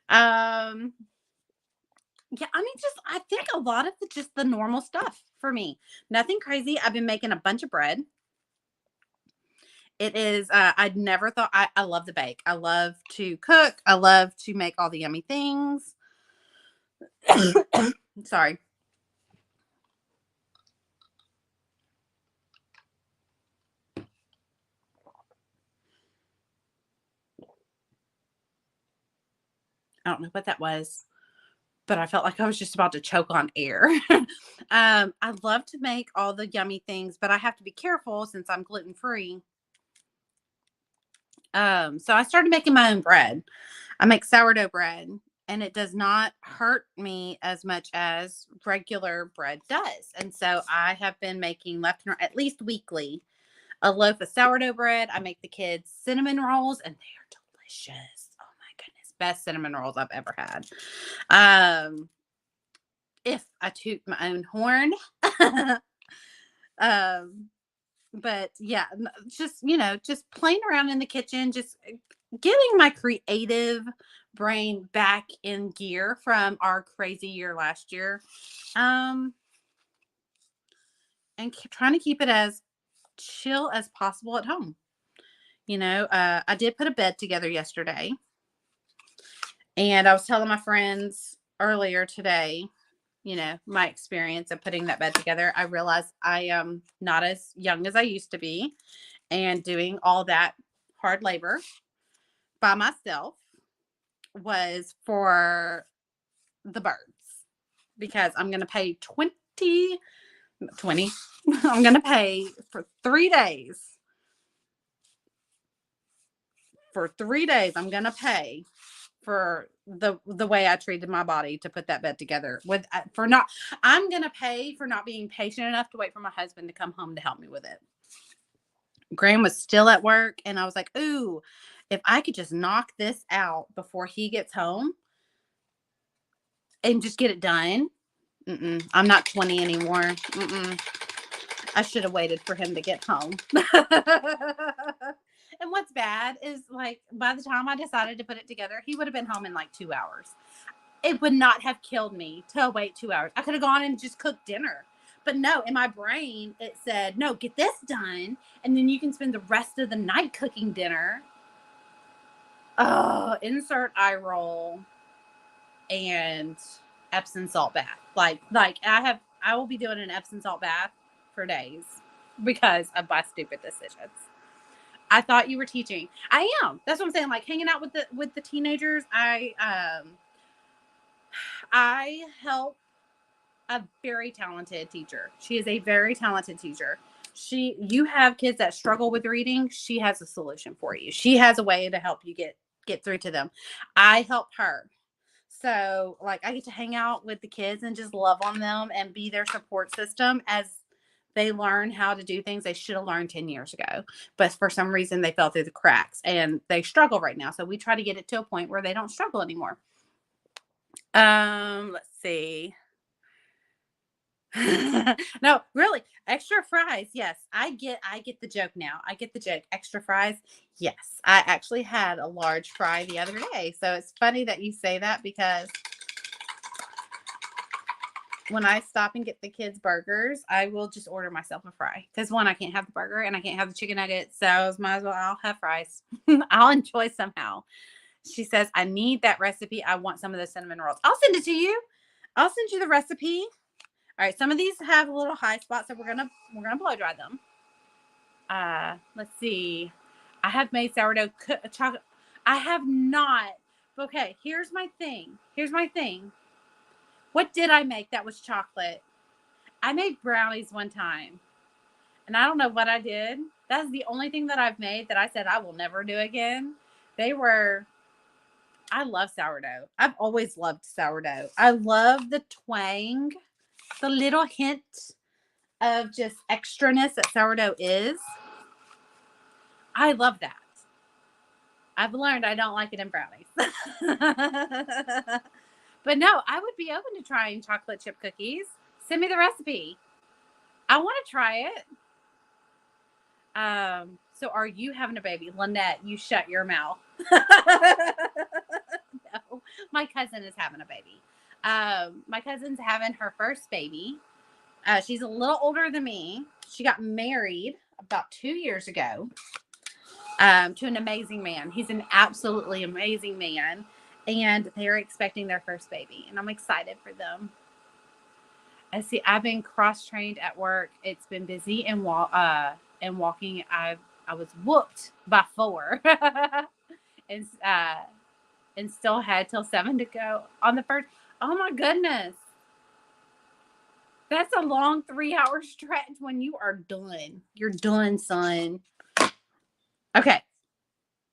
um, yeah, I mean, I think a lot of just the normal stuff for me. Nothing crazy. I've been making a bunch of bread. It is, I'd never thought, I love to bake. I love to cook. I love to make all the yummy things. Sorry. I don't know what that was, but I felt like I was just about to choke on air. I love to make all the yummy things, but I have to be careful since I'm gluten free. So I started making my own bread. I make sourdough bread, and it does not hurt me as much as regular bread does. And so I have been making left and right, at least weekly, a loaf of sourdough bread. I make the kids cinnamon rolls, and they are delicious. Oh my goodness, best cinnamon rolls I've ever had. If I toot my own horn. um, but yeah, just playing around in the kitchen, just getting my creative brain back in gear from our crazy year last year. Um, and trying to keep it as chill as possible at home. I did put a bed together yesterday, and I was telling my friends earlier today, my experience of putting that bed together. I realized I am not as young as I used to be, and doing all that hard labor by myself was for the birds, because I'm going to pay 20. I'm going to pay for 3 days. For 3 days, I'm going to pay for the way I treated my body to put that bed together. I'm going to pay for not being patient enough to wait for my husband to come home to help me with it. Graham was still at work, and I was like, ooh, if I could just knock this out before he gets home and just get it done. I'm not 20 anymore. I should have waited for him to get home. And what's bad is, like, by the time I decided to put it together, he would have been home in like 2 hours. It would not have killed me to wait 2 hours. I could have gone and just cooked dinner. But no, in my brain, it said, no, get this done, and then you can spend the rest of the night cooking dinner. Oh, insert eye roll and Epsom salt bath. Like I will be doing an Epsom salt bath for days because of my stupid decisions. I thought you were teaching. I am. That's what I'm saying. Like, hanging out with the teenagers. I help a very talented teacher. She is a very talented teacher. You have kids that struggle with reading. She has a solution for you. She has a way to help you get through to them. I help her. So, like, I get to hang out with the kids and just love on them and be their support system as they learn how to do things they should have learned 10 years ago. But for some reason, they fell through the cracks and they struggle right now. So we try to get it to a point where they don't struggle anymore. Let's see. No, really, extra fries. Yes, I get the joke now. I get the joke. Extra fries. Yes, I actually had a large fry the other day. So it's funny that you say that, because when I stop and get the kids burgers, I will just order myself a fry. Because one, I can't have the burger and I can't have the chicken nuggets. So I'll have fries. I'll enjoy somehow. She says, I need that recipe. I want some of the cinnamon rolls. I'll send it to you. I'll send you the recipe. All right, some of these have a little high spot, so we're gonna blow dry them. Let's see. I have made sourdough chocolate. I have not. Okay, here's my thing. What did I make that was chocolate? I made brownies one time, and I don't know what I did. That's the only thing that I've made that I said I will never do again. I love sourdough. I've always loved sourdough. I love the twang, the little hint of just extraness that sourdough is. I love that. I've learned I don't like it in brownies. But no, I would be open to trying chocolate chip cookies. Send me the recipe. I want to try it. So are you having a baby? Lynette, you shut your mouth. No, my cousin is having a baby. My cousin's having her first baby. She's a little older than me. She got married about 2 years ago to an amazing man. He's an absolutely amazing man. And they're expecting their first baby. And I'm excited for them. I see. I've been cross-trained at work. It's been busy and walking. I was whooped by 4. And still had till 7 to go on the first. Oh my goodness. That's a long 3-hour stretch when you are done. You're done, son. Okay.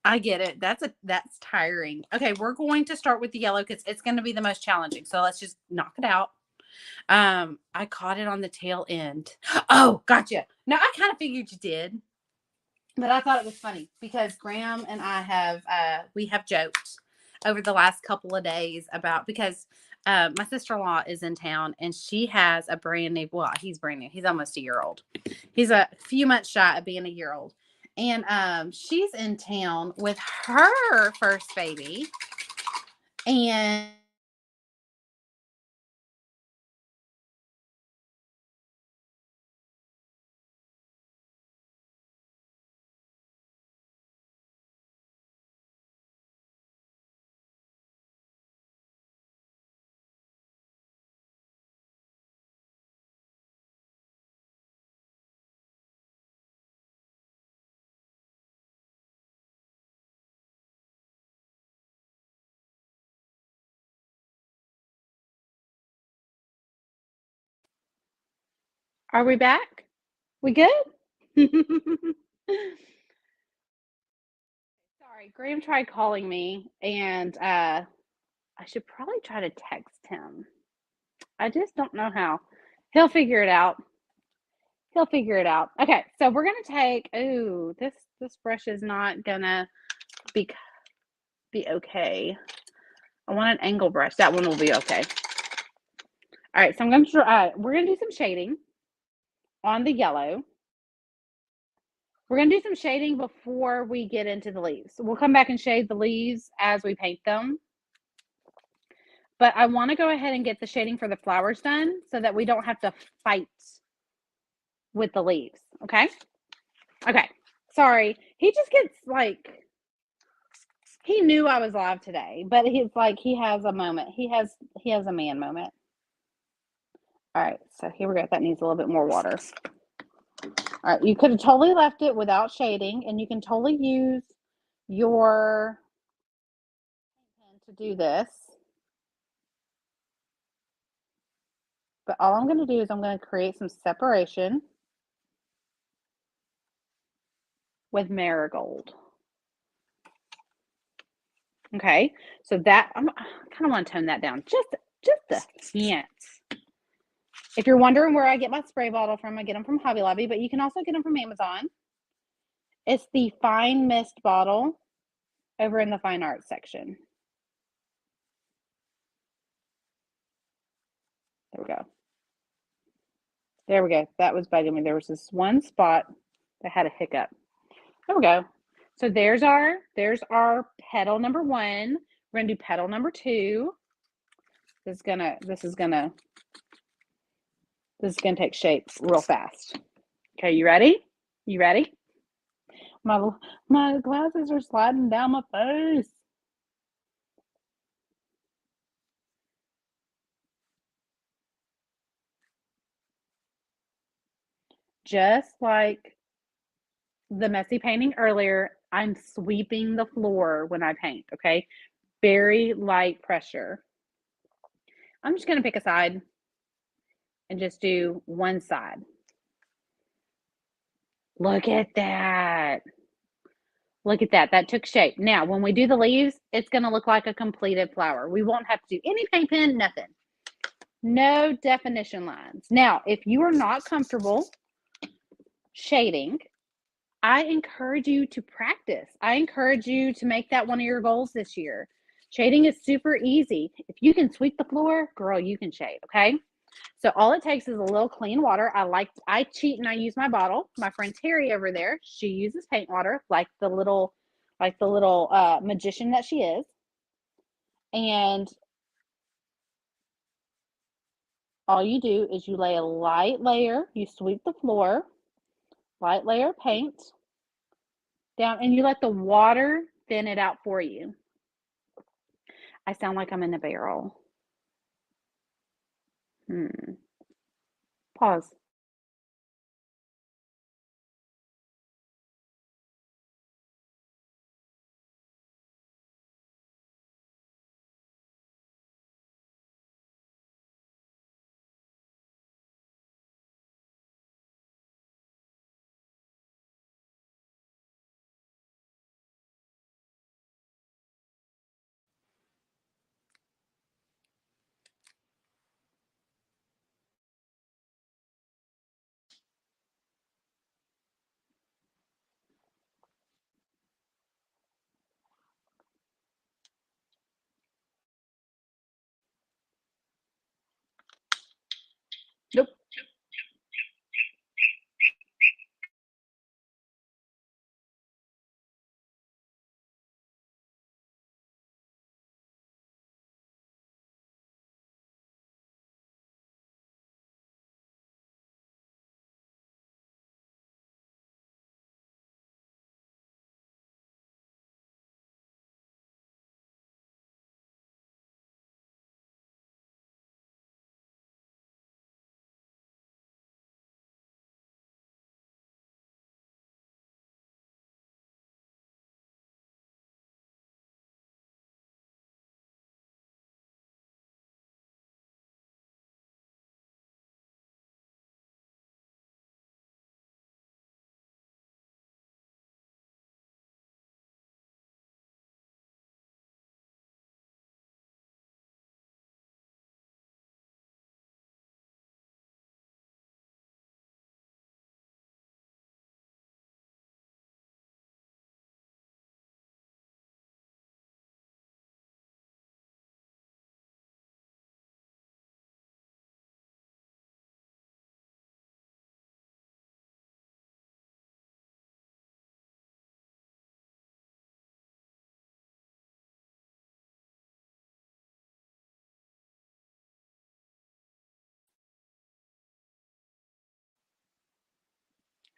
I get it. That's tiring. Okay, we're going to start with the yellow because it's going to be the most challenging. So let's just knock it out. I caught it on the tail end. Oh, gotcha. No, I kind of figured you did. But I thought it was funny because Graham and I we have joked over the last couple of days about because my sister-in-law is in town and she has a brand new, well, he's brand new. He's almost a year old. He's a few months shy of being a year old. And she's in town with her first baby. And are we back? We good? Sorry, Graham tried calling me, and I should probably try to text him. I just don't know how. He'll figure it out. Okay, so we're gonna take. Ooh, this brush is not gonna be okay. I want an angle brush. That one will be okay. All right, so I'm gonna we're gonna do some shading on the yellow. We're going to do some shading before we get into the leaves. So we'll come back and shade the leaves as we paint them. But I want to go ahead and get the shading for the flowers done so that we don't have to fight with the leaves. Okay? Okay. Sorry. He just gets like, he knew I was live today, but he's like, he has a moment. He has a man moment. All right. So here we go. That needs a little bit more water. All right, you could have totally left it without shading, and you can totally use your pen to do this. But all I'm going to do is I'm going to create some separation with Marigold. Okay, so that I kind of want to tone that down just a hint. If you're wondering where I get my spray bottle from, I get them from Hobby Lobby, but you can also get them from Amazon. It's the Fine Mist bottle over in the Fine Arts section. There we go. There we go. That was bugging me. There was this one spot that had a hiccup. There we go. So there's our petal number 1. We're gonna do petal number 2. This is gonna take shape real fast. Okay, you ready? You ready? My glasses are sliding down my face. just like the messy painting earlier, I'm sweeping the floor when I paint, okay? Very light pressure. I'm just going to pick a side and just do one side. Look at that. Look at that. That took shape. Now, when we do the leaves, it's going to look like a completed flower. We won't have to do any paint pen, nothing. No definition lines. Now, if you are not comfortable shading, I encourage you to practice. I encourage you to make that one of your goals this year. Shading is super easy. If you can sweep the floor, girl, you can shade, okay? So all it takes is a little clean water. I cheat and I use my bottle. My friend Terry over there, she uses paint water like the little magician that she is. And all you do is you lay a light layer, you sweep the floor, light layer of paint down, and you let the water thin it out for you. I sound like I'm in a barrel. Pause. Nope.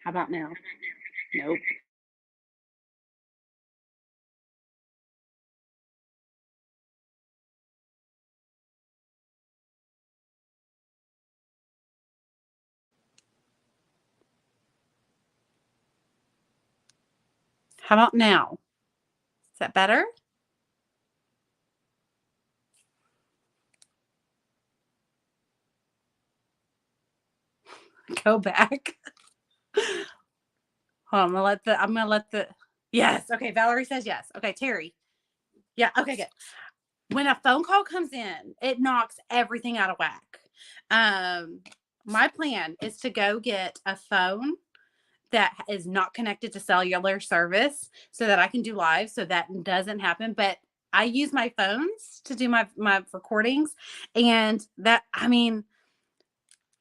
How about now? Nope. How about now? Is that better? Go back. Hold on, I'm gonna let the yes. Okay, Valerie says yes. Okay, Terry. Yeah, okay, good. When a phone call comes in, it knocks everything out of whack. Um, my plan is to go get a phone that is not connected to cellular service so that I can do live so that doesn't happen. But I use my phones to do my recordings. And that, I mean,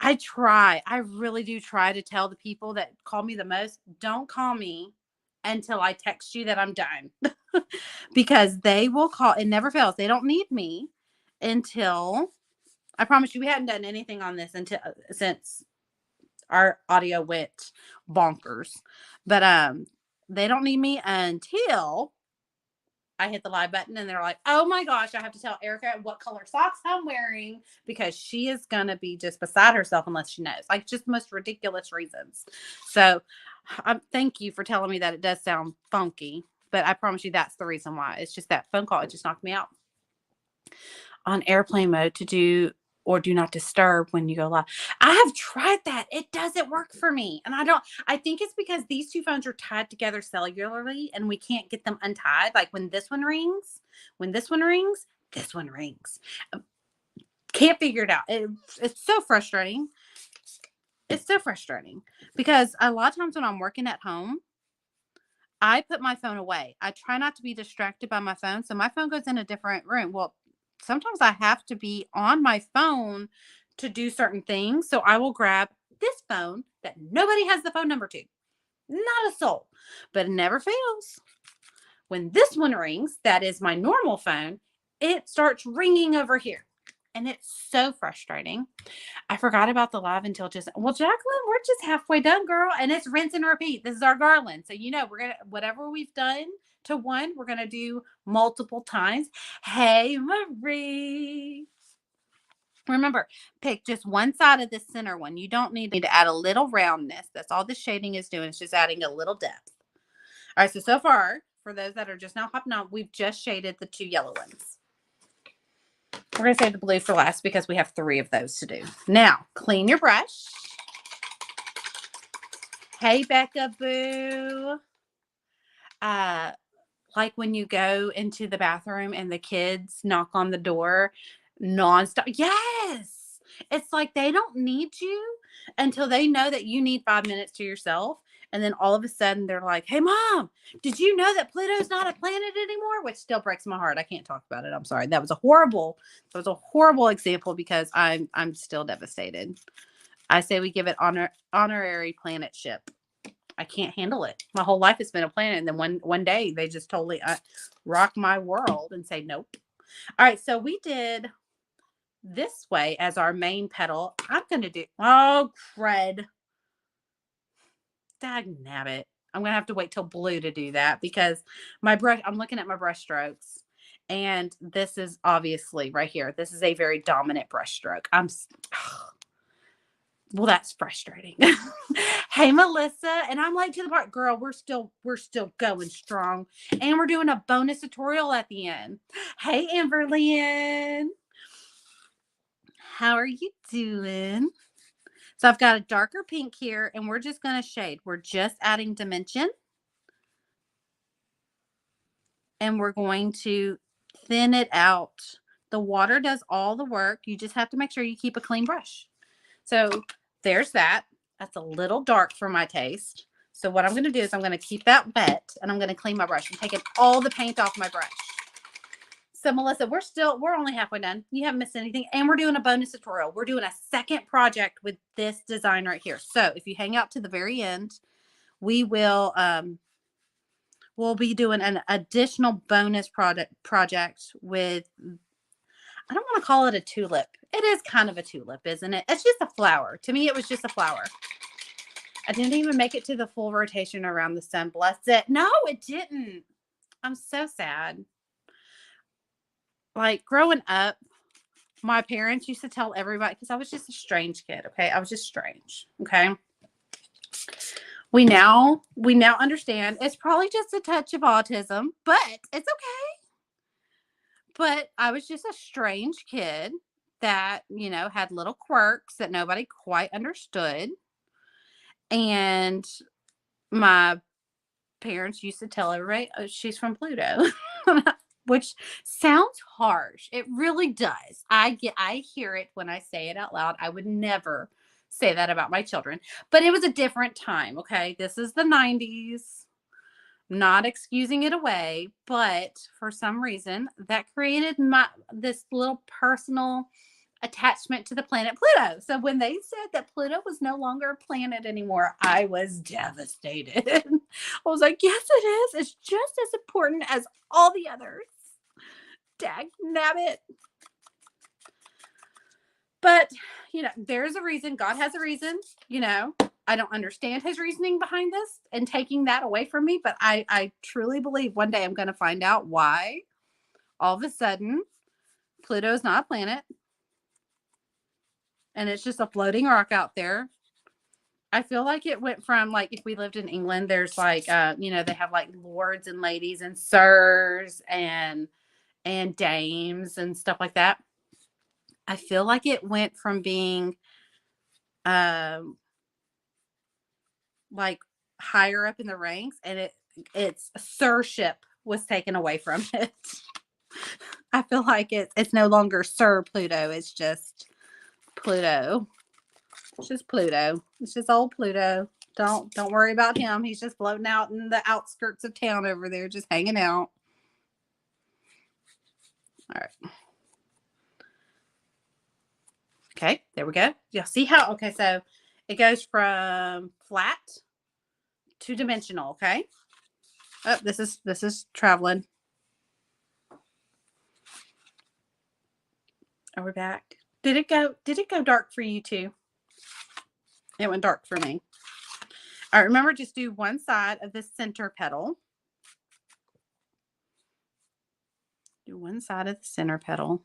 I really do try to tell the people that call me the most, don't call me until I text you that I'm done. Because they will call, it never fails. They don't need me until I promise you we hadn't done anything on this until since our audio went bonkers. But they don't need me until I hit the live button and they're like, oh my gosh, I have to tell Erica what color socks I'm wearing because she is going to be just beside herself unless she knows. Like, just the most ridiculous reasons. So thank you for telling me that it does sound funky, but I promise you that's the reason why. It's just that phone call. It just knocked me out. On airplane mode to do or do not disturb when you go live. I have tried that. It doesn't work for me. And I think it's because these two phones are tied together cellularly and we can't get them untied. Like when this one rings, this one rings. Can't figure it out. It's so frustrating. It's so frustrating because a lot of times when I'm working at home, I put my phone away. I try not to be distracted by my phone. So my phone goes in a different room. Well, sometimes I have to be on my phone to do certain things. So I will grab this phone that nobody has the phone number to. Not a soul. But it never fails. When this one rings, that is my normal phone, it starts ringing over here. And it's so frustrating. I forgot about the live until just, well, Jacqueline, we're just halfway done, girl. And it's rinse and repeat. This is our garland. So, we're going to, whatever we've done to one, we're going to do multiple times. Hey, Marie. Remember, pick just one side of the center one. You don't need to add a little roundness. That's all the shading is doing. It's just adding a little depth. All right. So far, for those that are just now hopping on, we've just shaded the two yellow ones. We're going to save the blue for last because we have 3 of those to do. Now, clean your brush. Hey, Becca Boo. Like when you go into the bathroom and the kids knock on the door nonstop. Yes. It's like they don't need you until they know that you need 5 minutes to yourself. And then all of a sudden they're like, hey, Mom, did you know that Pluto's not a planet anymore? Which still breaks my heart. I can't talk about it. I'm sorry. That was a horrible example because I'm still devastated. I say we give it honorary planetship. I can't handle it. My whole life has been a planet. And then one day they just totally rock my world and say, nope. All right. So we did this way as our main petal. I'm going to do, oh, crud. Dag nabbit. I'm going to have to wait till blue to do that because I'm looking at my brush strokes and this is obviously right here. This is a very dominant brush stroke. Well, that's frustrating. Hey, Melissa. And I'm late to the part. Girl, we're still going strong. And we're doing a bonus tutorial at the end. Hey, Amberlynn. How are you doing? So I've got a darker pink here, and we're just going to shade. We're just adding dimension. And we're going to thin it out. The water does all the work. You just have to make sure you keep a clean brush. So there's that. That's a little dark for my taste. So what I'm going to do is I'm going to keep that wet, and I'm going to clean my brush. I'm taking all the paint off my brush. So Melissa, we're only halfway done. You haven't missed anything. And we're doing a bonus tutorial. We're doing a second project with this design right here. So if you hang out to the very end, we will, we'll be doing an additional bonus project with, I don't want to call it a tulip. It is kind of a tulip, isn't it? It's just a flower. To me, it was just a flower. I didn't even make it to the full rotation around the sun. Bless it. No, it didn't. I'm so sad. Like growing up, my parents used to tell everybody, because I was just a strange kid. Okay. I was just strange. Okay. We now understand it's probably just a touch of autism, but it's okay. But I was just a strange kid that, had little quirks that nobody quite understood. And my parents used to tell everybody, oh, she's from Pluto. Which sounds harsh. It really does. I hear it when I say it out loud. I would never say that about my children, but it was a different time. Okay. This is the 90s, not excusing it away, but for some reason that created this little personal attachment to the planet Pluto. So when they said that Pluto was no longer a planet anymore, I was devastated. I was like, yes, it is. It's just as important as all the others. Dag nabbit. But, there's a reason. God has a reason, I don't understand his reasoning behind this and taking that away from me, but I truly believe one day I'm going to find out why all of a sudden Pluto is not a planet and it's just a floating rock out there. I feel like it went from, like, if we lived in England, there's like, they have like lords and ladies and sirs and dames and stuff like that. I feel like it went from being um like higher up in the ranks, and its sirship was taken away from it. I feel like it's no longer Sir Pluto. It's just Pluto. It's just Pluto. It's just old Pluto. Don't worry about him. He's just floating out in the outskirts of town over there, just hanging out. All right. Okay, there we go. You'll see how, okay, so it goes from flat to dimensional, okay? Oh, this is traveling. Are we back? Did it go dark for you too? It went dark for me. All right, remember, just do one side of the center petal. Do one side of the center petal.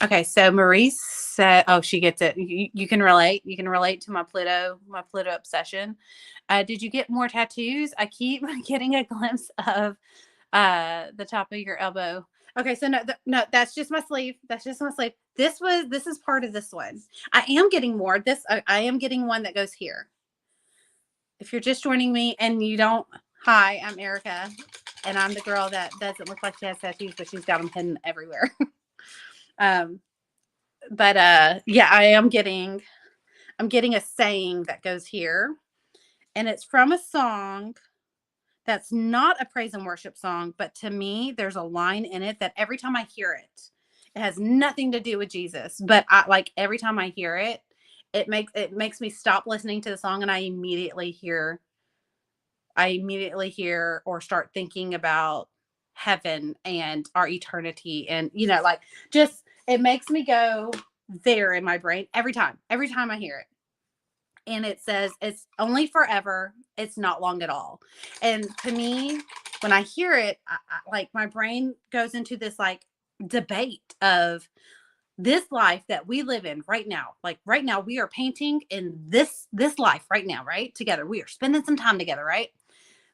Okay, so Maurice said, oh, she gets it. You can relate. You can relate to my Pluto obsession. Did you get more tattoos? I keep getting a glimpse of the top of your elbow. Okay, so no, that's just my sleeve. That's just my sleeve. This is part of this one. I am getting more. I am getting one that goes here. If you're just joining me and you don't, hi, I'm Erica, and I'm the girl that doesn't look like she has tattoos, but she's got them hidden everywhere. But yeah, I'm getting a saying that goes here, and it's from a song that's not a praise and worship song, but to me, there's a line in it that every time I hear it, it has nothing to do with Jesus, but every time I hear it, it makes me stop listening to the song, and I immediately hear or start thinking about heaven and our eternity, and just it makes me go there in my brain every time I hear it. And it says, it's only forever, it's not long at all. And to me, when I hear it, my brain goes into this debate of this life that we live in right now. Like right now, we are painting in this life right now, right? Together, we are spending some time together, right?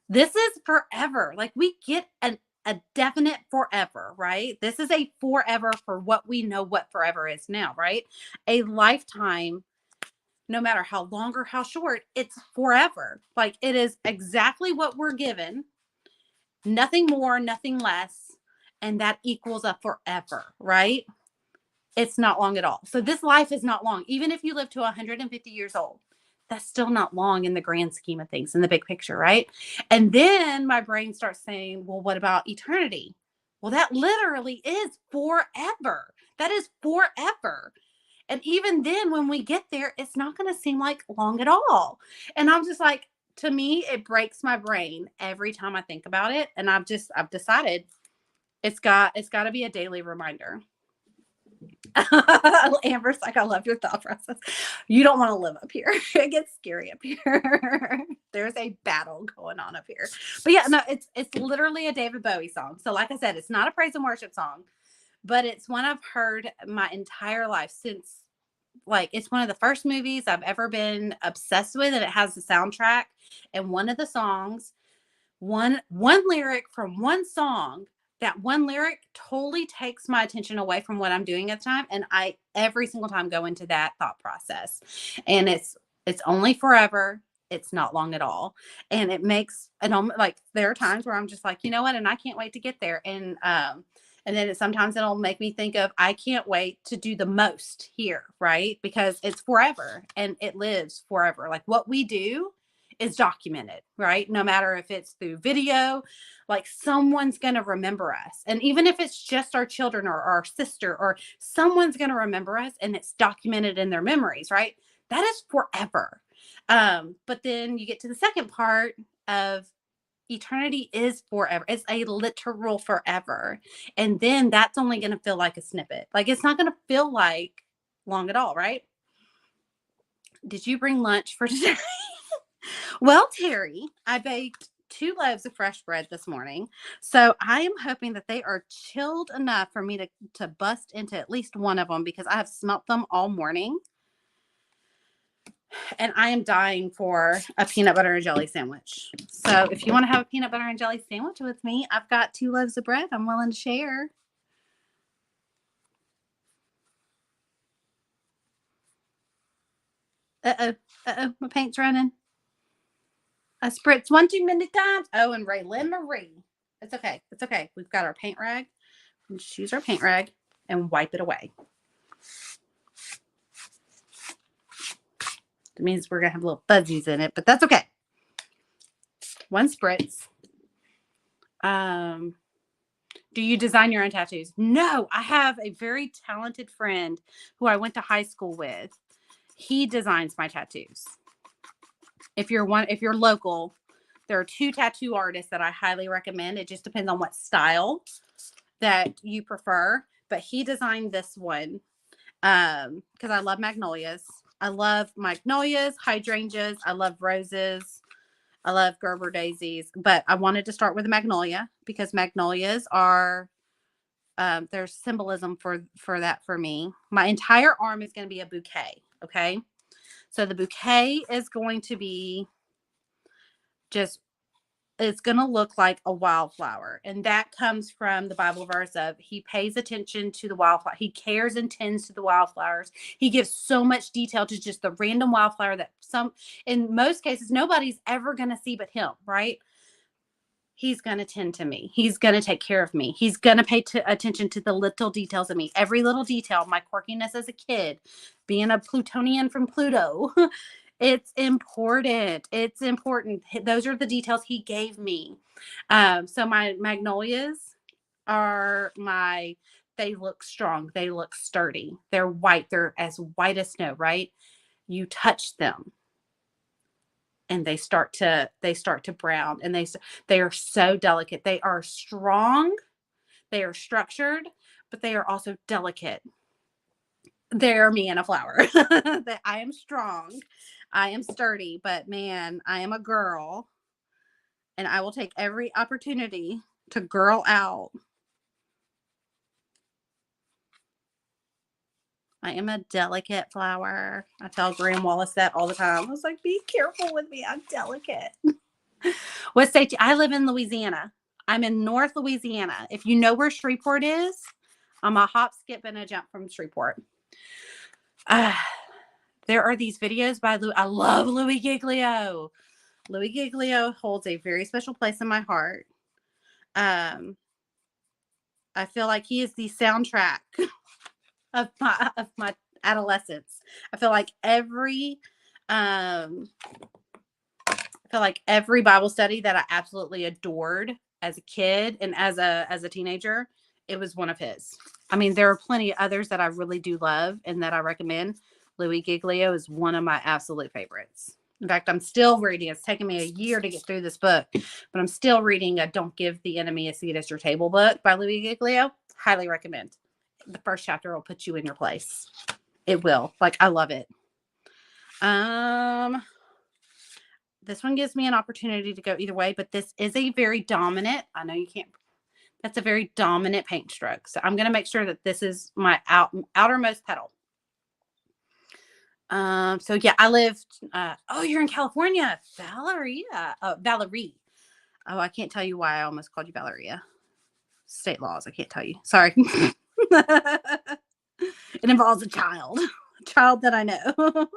This is forever. Like we get a definite forever, right? This is a forever for what we know what forever is now, right? A lifetime, no matter how long or how short, it's forever. Like it is exactly what we're given, nothing more, nothing less. And that equals a forever, right? It's not long at all. So this life is not long. Even if you live to 150 years old, that's still not long in the grand scheme of things, in the big picture, right? And then my brain starts saying, well, what about eternity? Well, that literally is forever. That is forever. And even then, when we get there, it's not going to seem like long at all. And I'm just like, to me, it breaks my brain every time I think about it. And I've decided it's got to be a daily reminder. Amber's like, I love your thought process. You don't want to live up here. It gets scary up here. There's a battle going on up here. But yeah, no, it's literally a David Bowie song. So like I said, it's not a praise and worship song, but it's one I've heard my entire life since, it's one of the first movies I've ever been obsessed with, and it has the soundtrack. And one of the songs, one lyric from one song, that one lyric totally takes my attention away from what I'm doing at the time. And I every single time go into that thought process. And it's only forever. It's not long at all. And it makes there are times where I'm just like, you know what? And I can't wait to get there. And then sometimes it'll make me think of, I can't wait to do the most here, right? Because it's forever and it lives forever. Like what we do is documented, right? No matter if it's through video, someone's going to remember us. And even if it's just our children or our sister, or someone's going to remember us and it's documented in their memories, right? That is forever. But then you get to the second part of eternity is forever. It's a literal forever. And then that's only going to feel like a snippet. Like it's not going to feel like long at all, right? Did you bring lunch for today? Well, Terry, I baked 2 loaves of fresh bread this morning. So I am hoping that they are chilled enough for me to bust into at least one of them because I have smelt them all morning. And I am dying for a peanut butter and jelly sandwich. So if you want to have a peanut butter and jelly sandwich with me, I've got 2 loaves of bread I'm willing to share. My paint's running. I spritz 1 too many times. Oh, and Raylan Marie. It's okay. It's okay. We've got our paint rag. And just use our paint rag and wipe it away. It means we're going to have little fuzzies in it, but that's okay. 1 spritz. Do you design your own tattoos? No, I have a very talented friend who I went to high school with. He designs my tattoos. If you're local, there are 2 tattoo artists that I highly recommend. It just depends on what style that you prefer. But he designed this one because I love magnolias. I love magnolias, hydrangeas. I love roses. I love Gerber daisies. But I wanted to start with a magnolia because magnolias are there's symbolism for that for me. My entire arm is going to be a bouquet. Okay. So the bouquet is going to be it's going to look like a wildflower. And that comes from the Bible verse of he pays attention to the wildflower. He cares and tends to the wildflowers. He gives so much detail to just the random wildflower that in most cases, nobody's ever going to see but him, right? He's going to tend to me. He's going to take care of me. He's going to pay attention to the little details of me. Every little detail, my quirkiness as a kid, being a Plutonian from Pluto. It's important. It's important. Those are the details he gave me. So my magnolias they look strong. They look sturdy. They're white. They're as white as snow, right? You touch them and they start to brown, and they are so delicate. They are strong. They are structured, but they are also delicate. They're me in a flower. That I am strong. I am sturdy, but man, I am a girl, and I will take every opportunity to girl out. I am a delicate flower. I tell Graham Wallace that all the time. I was like, be careful with me. I'm delicate. What state? I live in Louisiana. I'm in North Louisiana. If you know where Shreveport is, I'm a hop, skip, and a jump from Shreveport. There are these videos by I love Louis Giglio. Louis Giglio holds a very special place in my heart. I feel like he is the soundtrack of my adolescence. I feel like every Bible study that I absolutely adored as a kid and as a teenager, it was one of his. I mean, there are plenty of others that I really do love and that I recommend. Louis Giglio is one of my absolute favorites. In fact, I'm still reading. It's taken me a year to get through this book, but I'm still reading a Don't Give the Enemy a Seat at Your Table book by Louis Giglio. Highly recommend. The first chapter will put you in your place. It will. Like, I love it. This one gives me an opportunity to go either way, but this is a very dominant. I know you can't. That's a very dominant paint stroke. So I'm going to make sure that this is my outermost petal. So yeah, I lived, you're in California, Valerie. Oh, I can't tell you why I almost called you Valeria. State laws. I can't tell you. Sorry. It involves a child that I know.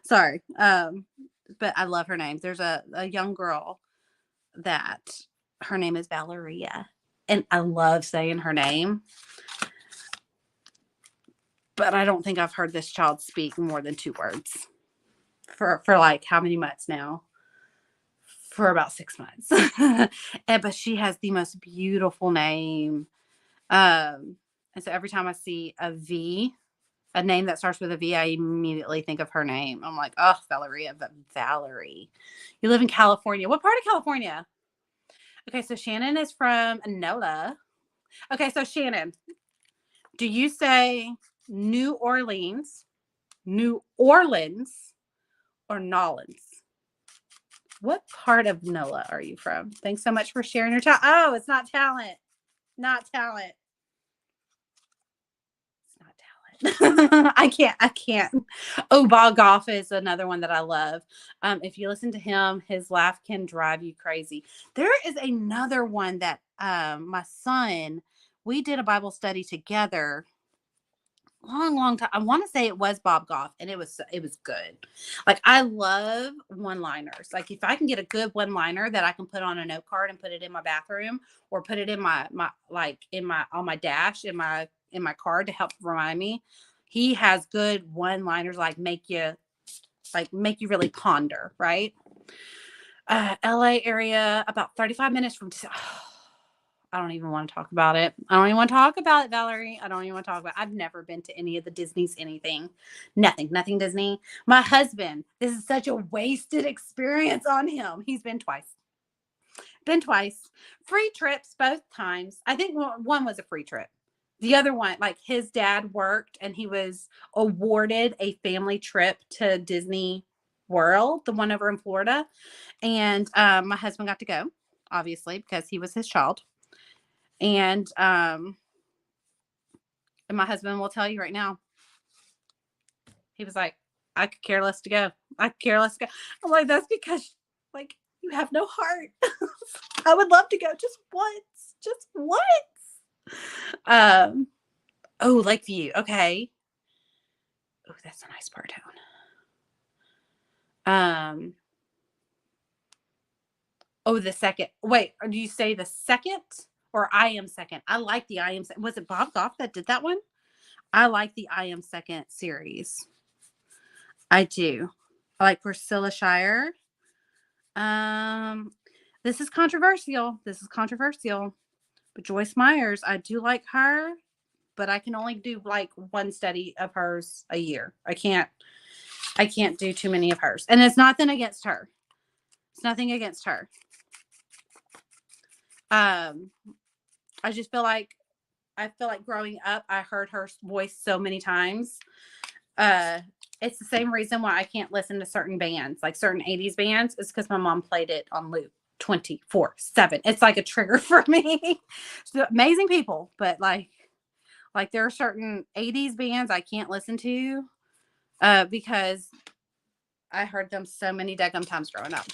Sorry. But I love her name. There's a young girl that her name is Valeria, and I love saying her name. But I don't think I've heard this child speak more than 2 words for like how many months now? For about 6 months. But she has the most beautiful name. And so every time I see a name that starts with a V, I immediately think of her name. I'm like, oh, Valeria, but Valerie. You live in California. What part of California? Okay, so Shannon is from NOLA. Okay, so Shannon, do you say New Orleans, New Orleans, or Nolens? What part of NOLA are you from? Thanks so much for sharing your talent. Oh, it's not talent. Not talent. It's not talent. I can't. Oh, Bob Goff is another one that I love. If you listen to him, his laugh can drive you crazy. There is another one that my son, we did a Bible study together long time. I want to say it was Bob Goff, and it was good. Like, I love one-liners. Like, if I can get a good one-liner that I can put on a note card and put it in my bathroom, or put it in my like in my on my dash in my card to help remind me. He has good one-liners, like make you really ponder, right? LA area, about 35 minutes from I don't even want to talk about it. I don't even want to talk about it, Valerie. I don't even want to talk about it. I've never been to any of the Disney's anything. Nothing Disney. My husband, this is such a wasted experience on him. He's been twice. Free trips both times. I think one was a free trip. The other one, like, his dad worked and he was awarded a family trip to Disney World, the one over in Florida. And my husband got to go, obviously, because he was his child. And my husband will tell you right now, he was like, I could care less to go. I could care less to go. I'm like, that's because, like, you have no heart. I would love to go just once. Oh, Lakeview. Okay. Oh, that's a nice part town. Oh, the second. Wait, do you say the second or I Am Second? I like the I Am Second. Was it Bob Goff that did that one? I like the I Am Second series. I do. I like Priscilla Shirer. This is controversial. But Joyce Myers, I do like her, but I can only do like one study of hers a year. I can't do too many of hers. And it's nothing against her. It's nothing against her. I just feel like growing up, I heard her voice so many times. It's the same reason why I can't listen to certain bands, like certain 80s bands, is because my mom played it on loop 24/7. It's like a trigger for me. So, amazing people, but like there are certain 80s bands I can't listen to because I heard them so many daggum times growing up.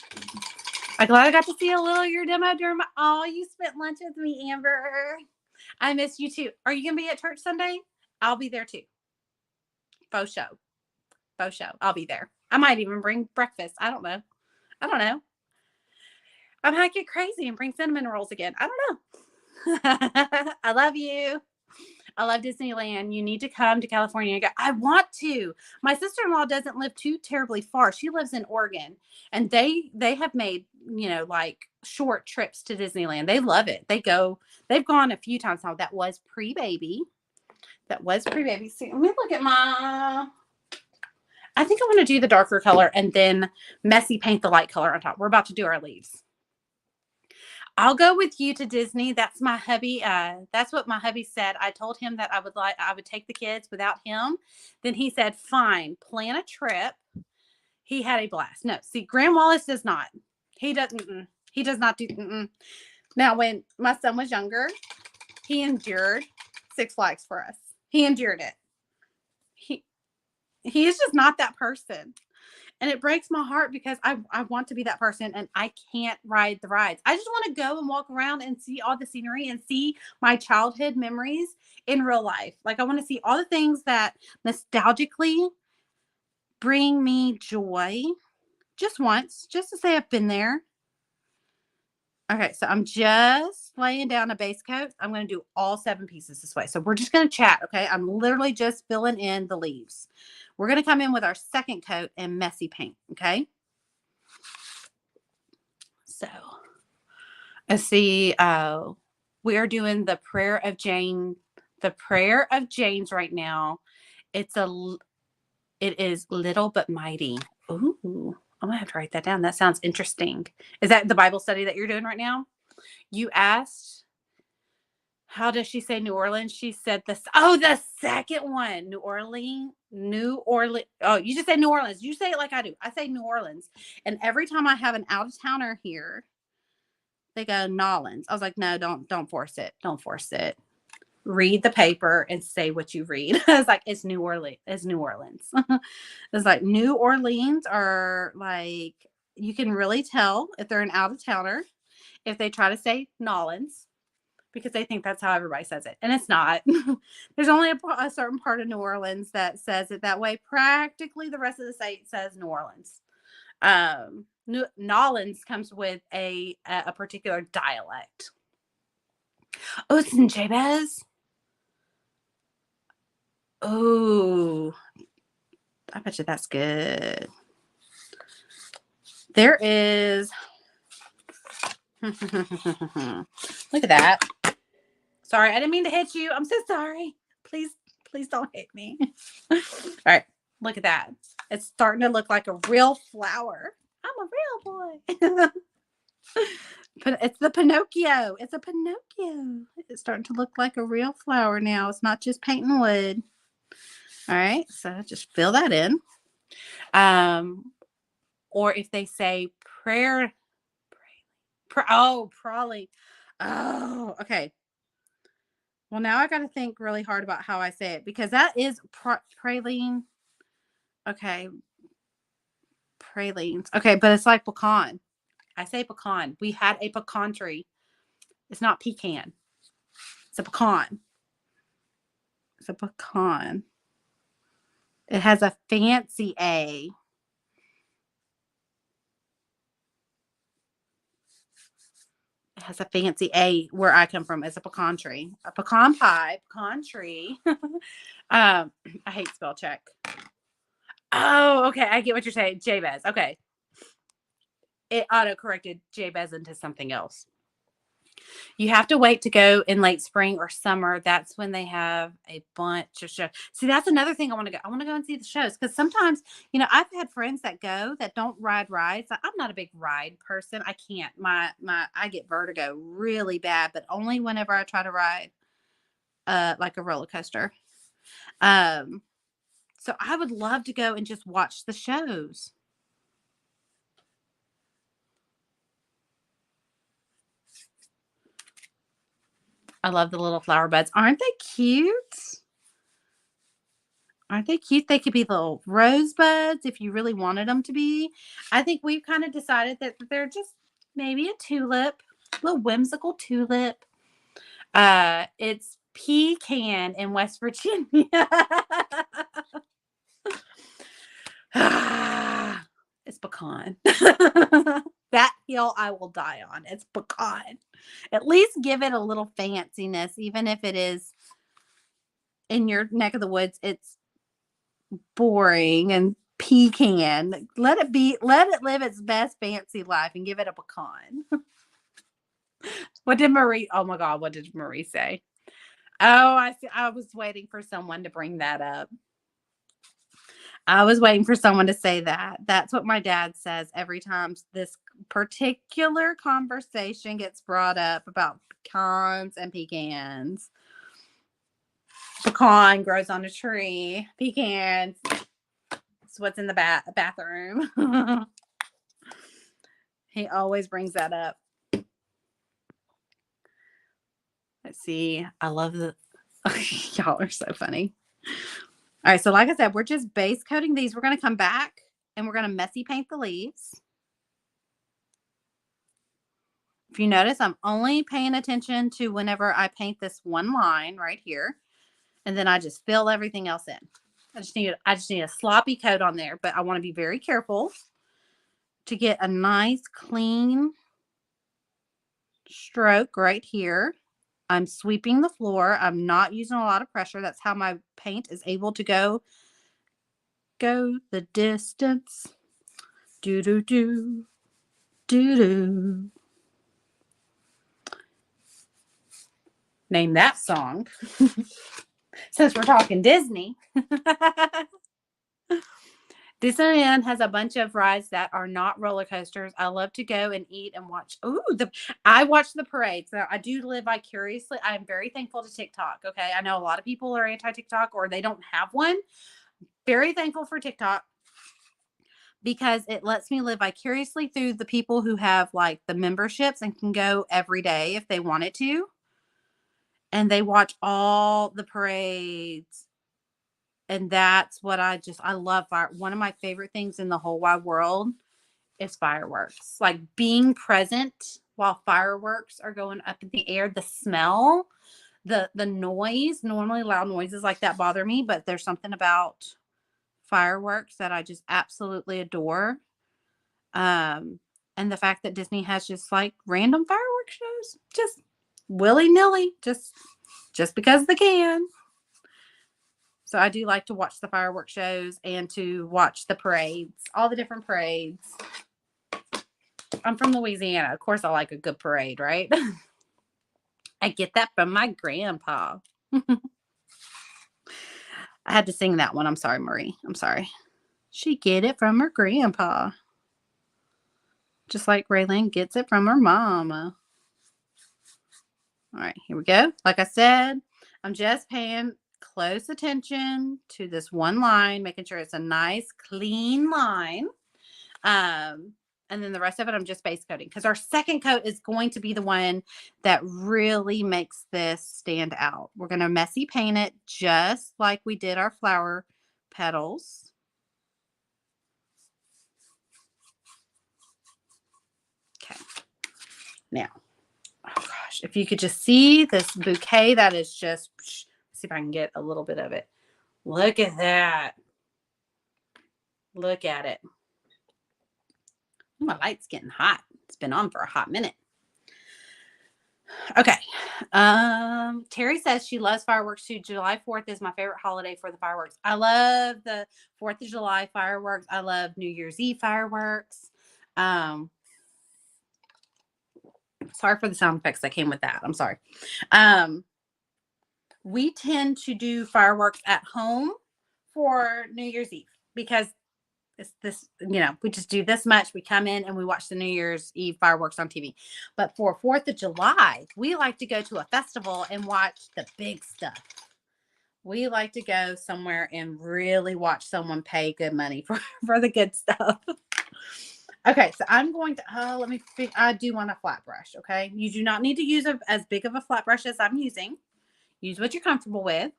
I'm glad I got to see a little of your demo during my. Oh, you spent lunch with me, Amber. I miss you too. Are you gonna be at church Sunday? I'll be there too. Faux show. I'll be there. I might even bring breakfast. I don't know. I might get crazy and bring cinnamon rolls again. I don't know. I love you. I love Disneyland. You need to come to California. I want to. My sister-in-law doesn't live too terribly far. She lives in Oregon, and they have made, like short trips to Disneyland. They love it. They've gone a few times now. That was pre-baby. See, let me look at I think I want to do the darker color and then messy paint the light color on top. We're about to do our leaves. I'll go with you to Disney. That's my hubby. That's what my hubby said. I told him that I would take the kids without him. Then he said, fine, plan a trip. He had a blast. No, see, Graham Wallace does not. He doesn't. He does not do. Now, when my son was younger, he endured Six Flags for us. He endured it. He is just not that person. And it breaks my heart because I want to be that person and I can't ride the rides. I just want to go and walk around and see all the scenery and see my childhood memories in real life. Like, I want to see all the things that nostalgically bring me joy just once, just to say I've been there. Okay, so I'm just laying down a base coat. I'm going to do all 7 pieces this way. So we're just going to chat, okay? I'm literally just filling in the leaves. We're going to come in with our second coat and messy paint, okay? So let's see. We are doing the Prayer of Jane. The Prayer of Jane's right now. It is Little But Mighty. Ooh, I'm going to have to write that down. That sounds interesting. Is that the Bible study that you're doing right now? You asked How does she say New Orleans? She said this. Oh, the second one, New Orleans, New Orleans. Oh, you just say New Orleans. You say it like I do. I say New Orleans. And every time I have an out of towner here, they go Nolans. I was like, no, don't force it. Don't force it. Read the paper and say what you read. It's like, it's New Orleans. It's New Orleans. It's like New Orleans are like, you can really tell if they're an out of towner if they try to say Nolans, because they think that's how everybody says it. And it's not. There's only a certain part of New Orleans that says it that way. Practically the rest of the state says New Orleans. Nolans comes with a particular dialect. Oh, it's in Jabez. Oh, I bet you that's good. There is. Look at that. Sorry, I didn't mean to hit you. I'm so sorry. Please don't hit me. All right, look at that. It's starting to look like a real flower. I'm a real boy. But it's the Pinocchio. It's a Pinocchio. It's starting to look like a real flower now. It's not just painting wood. All right, so just fill that in. Or if they say prayer, probably. Oh, okay. Well, now I got to think really hard about how I say it, because that is praline. Okay. Pralines. Okay, but it's like pecan. I say pecan. We had a pecan tree. It's not pecan. It's a pecan. It's a pecan. It has a fancy A. It has a fancy A where I come from. It's a pecan tree. A pecan pie, pecan tree. I hate spell check. Oh, okay. I get what you're saying. Jabez. Okay. It auto-corrected Jabez into something else. You have to wait to go in late spring or summer. That's when they have a bunch of shows. See, that's another thing I want to go. I want to go and see the shows, because sometimes, I've had friends that go that don't ride rides. I'm not a big ride person. I can't. I get vertigo really bad, but only whenever I try to ride like a roller coaster. So I would love to go and just watch the shows. I love the little flower buds. Aren't they cute? Aren't they cute? They could be little rosebuds if you really wanted them to be. I think we've kind of decided that they're just maybe a tulip, a little whimsical tulip. It's pecan in West Virginia. It's pecan. That hill I will die on. It's pecan. At least give it a little fanciness, even if it is in your neck of the woods. It's boring and pecan. Let it live its best fancy life and give it a pecan. What did Marie? Oh my God, what did Marie say? Oh, I see. I was waiting for someone to bring that up. I was waiting for someone to say that. That's what my dad says every time this particular conversation gets brought up about pecans and pecans. Pecan grows on a tree. Pecans. It's what's in the bathroom. He always brings that up. Let's see. I love y'all are so funny. All right. So like I said, we're just base coating these. We're going to come back and we're going to messy paint the leaves. If you notice, I'm only paying attention to whenever I paint this one line right here. And then I just fill everything else in. I just need a sloppy coat on there, but I want to be very careful to get a nice clean stroke right here. I'm sweeping the floor. I'm not using a lot of pressure. That's how my paint is able to go the distance. Do do do do do. Name that song. Since we're talking Disney. Disneyland has a bunch of rides that are not roller coasters. I love to go and eat and watch. I watch the parades. Now, I do live vicariously. I am very thankful to TikTok. Okay. I know a lot of people are anti TikTok or they don't have one. Very thankful for TikTok because it lets me live vicariously through the people who have like the memberships and can go every day if they wanted to. And they watch all the parades. And that's what I love fire. One of my favorite things in the whole wide world is fireworks. Like being present while fireworks are going up in the air, the smell, the noise. Normally loud noises like that bother me, but there's something about fireworks that I just absolutely adore. And the fact that Disney has just like random fireworks shows, just willy-nilly, just because they can. So I do like to watch the fireworks shows and to watch the parades, all the different parades. I'm from Louisiana. Of course, I like a good parade, right? I get that from my grandpa. I had to sing that one. I'm sorry, Marie. I'm sorry. She get it from her grandpa. Just like Raylan gets it from her mama. All right, here we go. Like I said, I'm just paying close attention to this one line, making sure it's a nice, clean line. And then the rest of it, I'm just base coating because our second coat is going to be the one that really makes this stand out. We're going to messy paint it just like we did our flower petals. Okay. Now, oh gosh, if you could just see this bouquet, that is just, see if I can get a little bit of it. Look at that. Look at it. My light's getting hot. It's been on for a hot minute. Okay. Terry says she loves fireworks too. July 4th is my favorite holiday for the fireworks. I love the 4th of July fireworks. I love New Year's Eve fireworks. Sorry for the sound effects that came with that. I'm sorry. We tend to do fireworks at home for New Year's Eve because it's this, we just do this much. We come in and we watch the New Year's Eve fireworks on TV. But for 4th of July, we like to go to a festival and watch the big stuff. We like to go somewhere and really watch someone pay good money for the good stuff. Okay, so I'm going to, let me think. I do want a flat brush, okay? You do not need to use as big of a flat brush as I'm using. Use what you're comfortable with.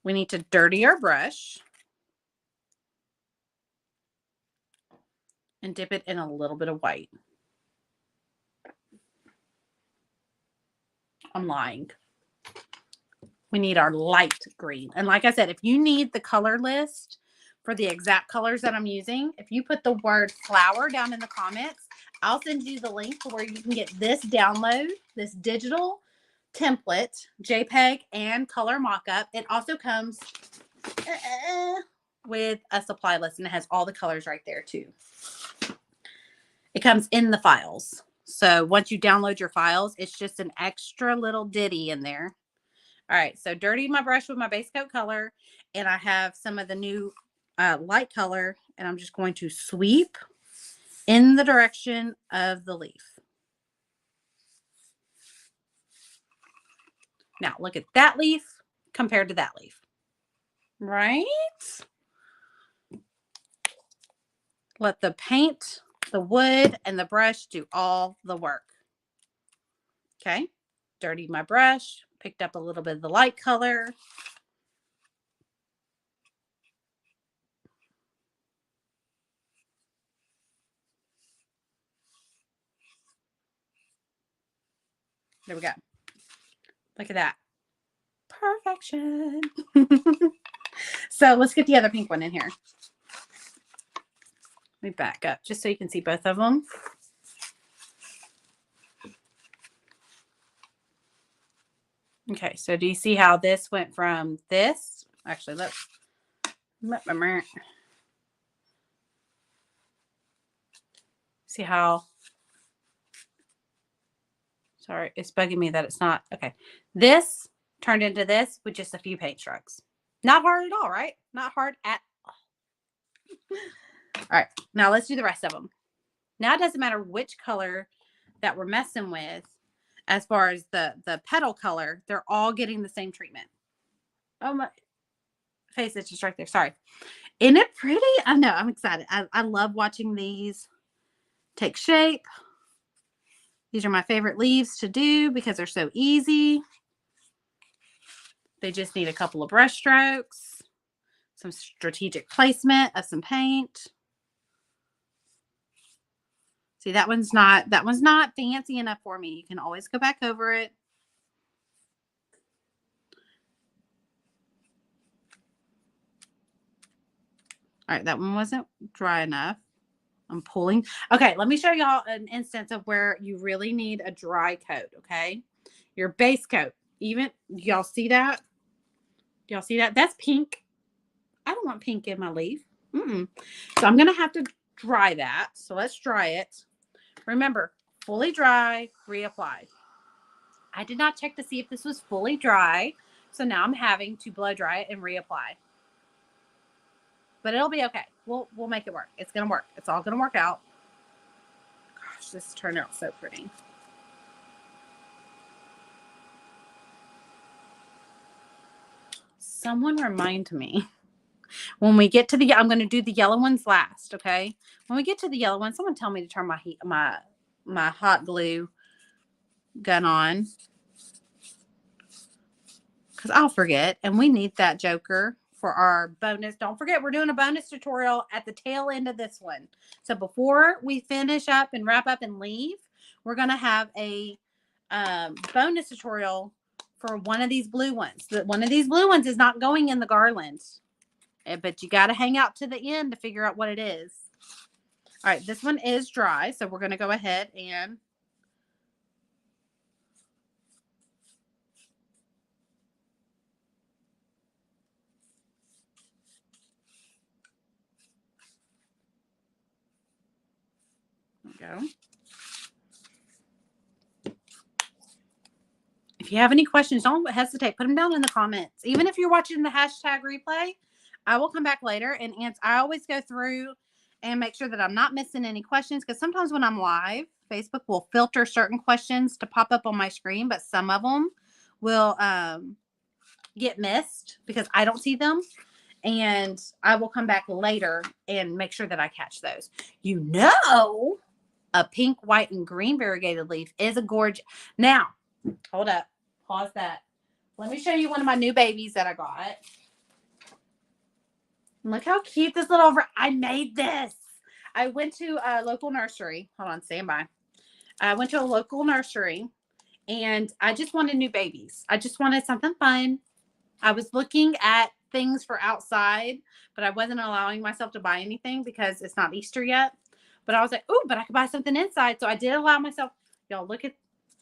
We need to dirty our brush. And dip it in a little bit of white. I'm lying. We need our light green. And like I said, if you need the color list for the exact colors that I'm using, if you put the word flower down in the comments, I'll send you the link to where you can get this download, this digital template, JPEG, and color mockup. It also comes with a supply list, and it has all the colors right there too. It comes in the files. So once you download your files, it's just an extra little ditty in there. All right, so dirty my brush with my base coat color, and I have some of the new light color, and I'm just going to sweep in the direction of the leaf. Now, look at that leaf compared to that leaf, right? Let the paint, the wood, and the brush do all the work. Okay, dirtied my brush, picked up a little bit of the light color. There we go. Look at that. Perfection. So let's get the other pink one in here. Let me back up just so you can see both of them. Okay, so do you see how this went from this? Actually, let's. See how. Sorry, it's bugging me that it's not. Okay, this turned into this with just a few paint strokes. Not hard at all, right? Not hard at all. All right, now let's do the rest of them. Now it doesn't matter which color that we're messing with as far as the petal color. They're all getting the same treatment. Oh, my face is just right there. Sorry. Isn't it pretty? I know. I'm excited. I love watching these take shape. These are my favorite leaves to do because they're so easy. They just need a couple of brush strokes, some strategic placement of some paint. See, that one's not fancy enough for me. You can always go back over it. All right, that one wasn't dry enough. I'm pulling. Okay, let me show y'all an instance of where you really need a dry coat, okay? Your base coat. Even, y'all see that? Y'all see that? That's pink. I don't want pink in my leaf. So I'm going to have to dry that. So let's dry it. Remember, fully dry, reapply. I did not check to see if this was fully dry. So now I'm having to blow dry it and reapply. But it'll be okay. We'll make it work. It's going to work. It's all going to work out. Gosh, this turned out so pretty. Someone remind me. When we get to the, I'm going to do the yellow ones last, okay? When we get to the yellow one, someone tell me to turn my hot glue gun on. Because I'll forget. And we need that joker for our bonus. Don't forget, we're doing a bonus tutorial at the tail end of this one. So before we finish up and wrap up and leave, we're going to have a bonus tutorial for one of these blue ones. One of these blue ones is not going in the garland. But you got to hang out to the end to figure out what it is. All right, this one is dry. So we're going to go ahead and go. If you have any questions, don't hesitate. Put them down in the comments. Even if you're watching the hashtag replay, I will come back later and answer. I always go through and make sure that I'm not missing any questions, because sometimes when I'm live, Facebook will filter certain questions to pop up on my screen, but some of them will get missed because I don't see them. And I will come back later and make sure that I catch those. You know, a pink, white, and green variegated leaf is a gorgeous. Now, hold up. Pause that. Let me show you one of my new babies that I got. Look how cute this little, I made this. I went to a local nursery. Hold on, stand by. I went to a local nursery and I just wanted new babies. I just wanted something fun. I was looking at things for outside, but I wasn't allowing myself to buy anything because it's not Easter yet. But I was like, oh, but I could buy something inside. So I did allow myself. Y'all look.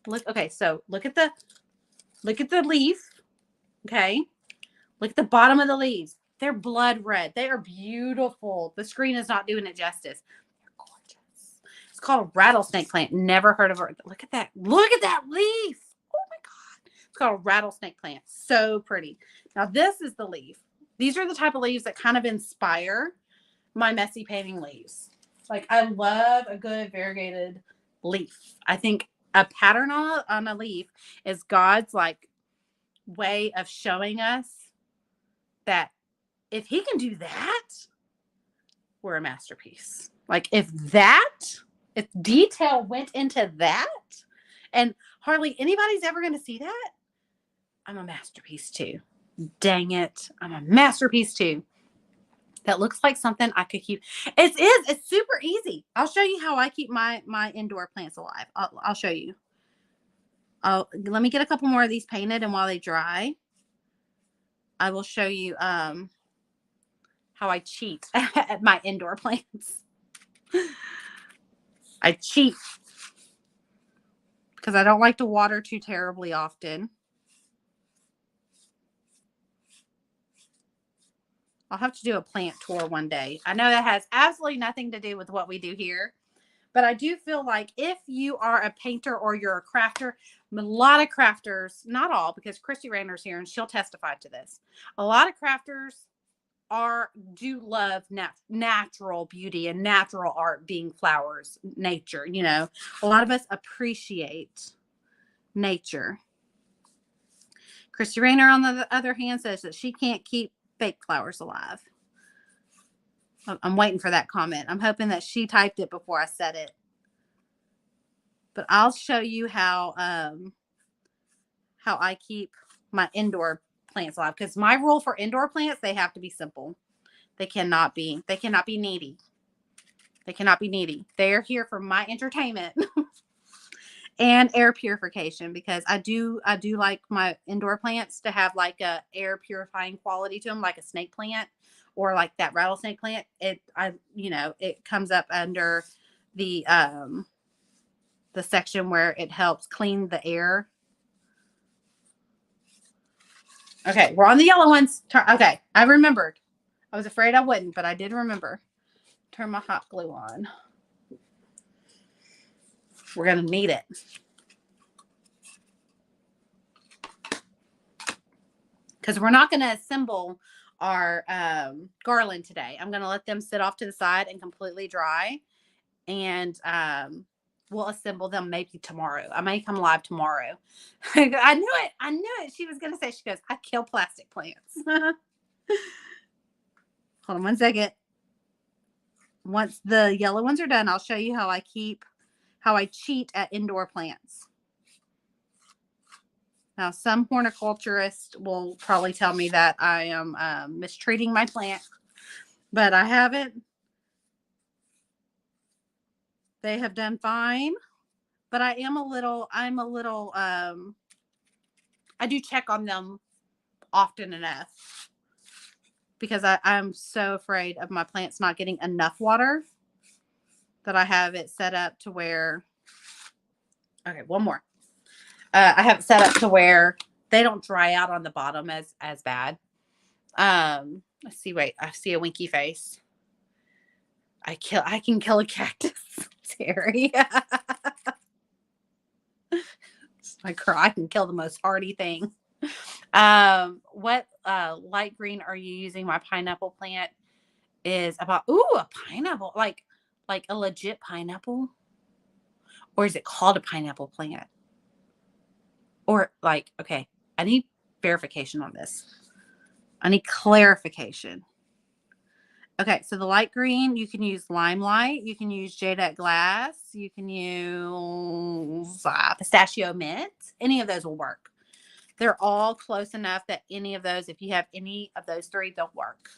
Okay, so look at the leaf. Okay. Look at the bottom of the leaves. They're blood red. They are beautiful. The screen is not doing it justice. They're gorgeous. It's called a rattlesnake plant. Never heard of it. Look at that. Look at that leaf. Oh my God. It's called a rattlesnake plant. So pretty. Now this is the leaf. These are the type of leaves that kind of inspire my messy painting leaves. Like, I love a good variegated leaf. I think a pattern on a leaf is God's like way of showing us that if he can do that, we're a masterpiece. Like, if detail went into that and hardly anybody's ever going to see that, I'm a masterpiece too. Dang it. I'm a masterpiece too. That looks like something I could keep. It's super easy. I'll show you how I keep my indoor plants alive. I'll show you. Let me get a couple more of these painted, and while they dry, I will show you how I cheat at my indoor plants. I cheat because I don't like to water too terribly often. I'll have to do a plant tour one day. I know that has absolutely nothing to do with what we do here, but I do feel like if you are a painter or you're a crafter, a lot of crafters, not all, because Christy Rayner's here and she'll testify to this. A lot of crafters do love natural beauty and natural art, being flowers, nature. You know, a lot of us appreciate nature. Christy Rayner, on the other hand, says that she can't keep fake flowers alive. I'm waiting for that comment. I'm hoping that she typed it before I said it. But I'll show you how I keep my indoor plants alive. Because my rule for indoor plants, they have to be simple. They cannot be needy. They cannot be needy. They're here for my entertainment and air purification, because I do like my indoor plants to have like a air purifying quality to them, like a snake plant or like that rattlesnake plant. It comes up under the section where it helps clean the air. Okay, we're on the yellow ones. Okay, I remembered. I was afraid I wouldn't, but I did remember. Turn my hot glue on. We're going to need it. Because we're not going to assemble our garland today. I'm going to let them sit off to the side and completely dry. And we'll assemble them maybe tomorrow. I may come live tomorrow. I knew it. She was going to say, she goes, I kill plastic plants. Hold on one second. Once the yellow ones are done, I'll show you how I cheat at indoor plants. Now, some horticulturists will probably tell me that I am mistreating my plant, but I haven't. They have done fine, but I do check on them often enough, because I'm so afraid of my plants not getting enough water that I have it set up to where, okay, one more. I have it set up to where they don't dry out on the bottom as bad. Let's see, wait, I see a winky face. I can kill a cactus, Terry. I can kill the most hardy thing. What light green are you using? My pineapple plant is about, a pineapple, like a legit pineapple, or is it called a pineapple plant? Or like, okay, I need verification on this. I need clarification. Okay, so the light green, you can use Limelight, you can use Jadeite Glass, you can use Pistachio Mint. Any of those will work. They're all close enough that any of those, if you have any of those three, they'll work.